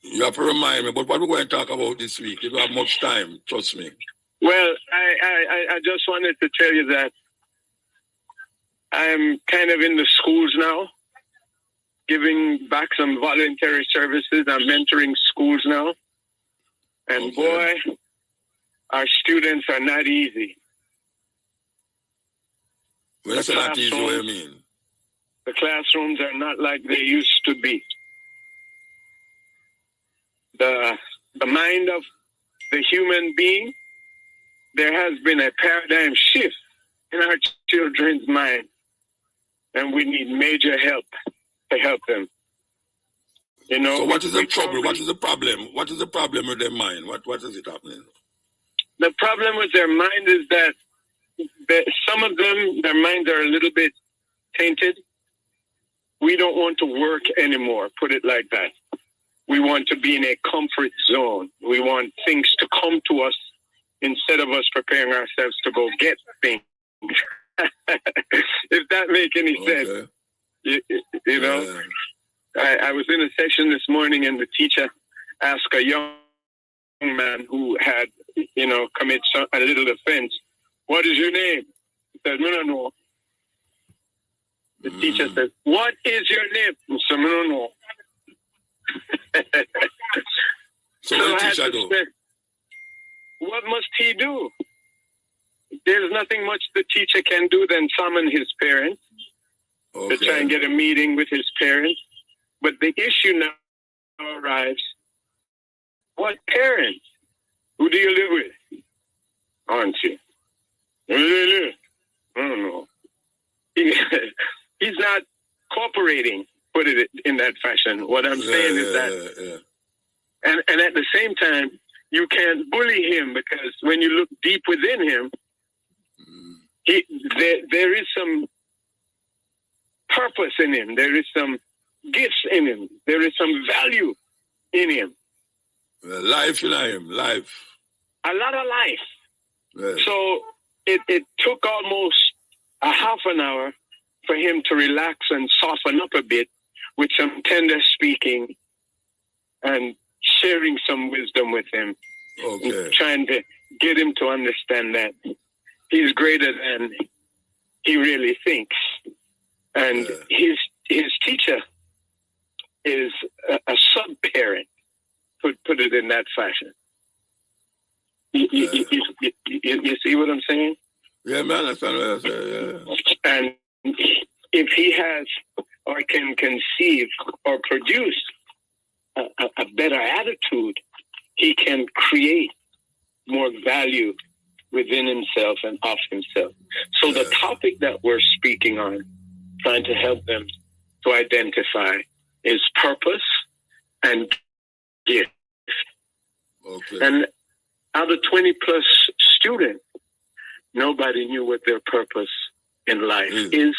You have to remind me, but what we're going to talk about this week, you don't have much time, trust me.
Well, I just wanted to tell you that I'm kind of in the schools now, giving back some voluntary services. I'm mentoring schools now. And boy, our students are not easy.
When I say not easy, what do you mean?
The classrooms are not like they used to be. The mind of the human being, there has been a paradigm shift in our children's mind. And we need major help to help them. You know.
So what is the trouble? What is the problem? What is the problem with their mind? What is it happening?
The problem with their mind is that some of them, their minds are a little bit tainted. We don't want to work anymore, put it like that. We want to be in a comfort zone. We want things to come to us instead of us preparing ourselves to go get things. If that makes any sense. You know, I was in a session this morning and the teacher asked a young man who had, you know, commit a little offense, "What is your name?" He said, "No, no, no." The teacher said, "What is your name?" He said, "No, no, no."
So what the teacher do?
Say, what must he do? There's nothing much the teacher can do than summon his parents to try and get a meeting with his parents. But the issue now arrives, what parents? Who do you live with? Auntie. Where do they live? I don't know. He's not cooperating, put it in that fashion. What I'm saying is that, and at the same time, you can't bully him because when you look deep within him, there is some purpose in him. There is some gifts in him. There is some value in him.
Life in him, life.
A lot of life. So it took almost a half an hour for him to relax and soften up a bit with some tender speaking and sharing some wisdom with him. Trying to get him to understand that he's greater than he really thinks. And his teacher is a sub-parent, put it in that fashion. You see what I'm saying?
Yeah, man, that's what I'm saying.
And if he has or can conceive or produce a better attitude, he can create more value within himself and of himself. So the topic that we're speaking on, trying to help them to identify, is purpose and gift. And out of 20 plus students, nobody knew what their purpose in life is.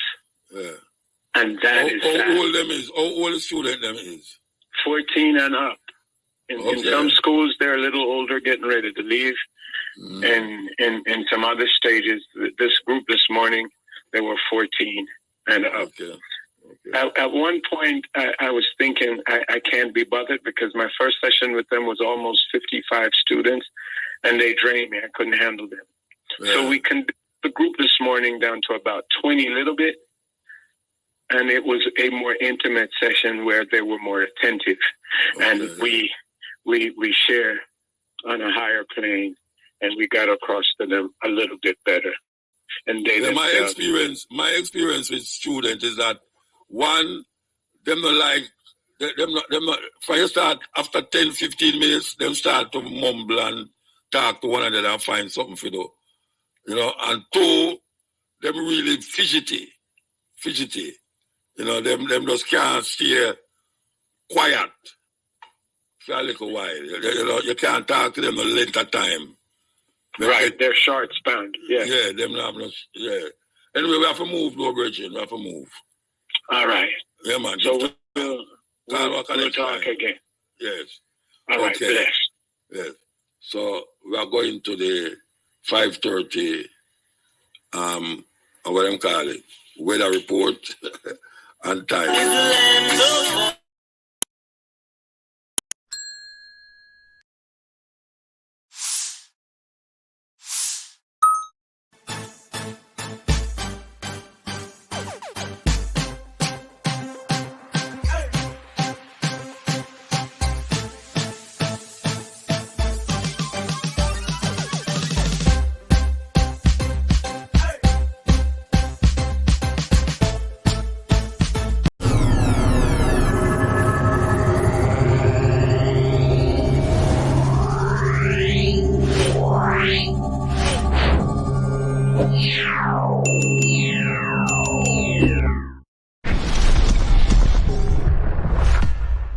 And that is
how old them is? How old the student them is?
14 and up. In some schools, they're a little older, getting ready to leave. And in some other stages, this group this morning, they were 14 and up. At one point, I was thinking I can't be bothered because my first session with them was almost 55 students, and they drained me. I couldn't handle them. So we conducted the group this morning down to about 20 little bit, and it was a more intimate session where they were more attentive, and we share on a higher plane, and we got across to them a little bit better. And they
my experience with students is that one, them not like them not for you start after 10, 15 minutes, them start to mumble and talk to one another and find something for do. You know, and two, them really fidgety. You know, them just can't stay quiet for a little while. You know, you can't talk to them a length of time.
They're short span.
Yeah, them not. Yeah. Anyway, we have to move, though, Bridget. We have to move.
All right.
Yeah, man.
So we'll talk again.
Yes.
All right, bless.
Yes. So we are going to the 5:30, what I'm calling, weather report and time.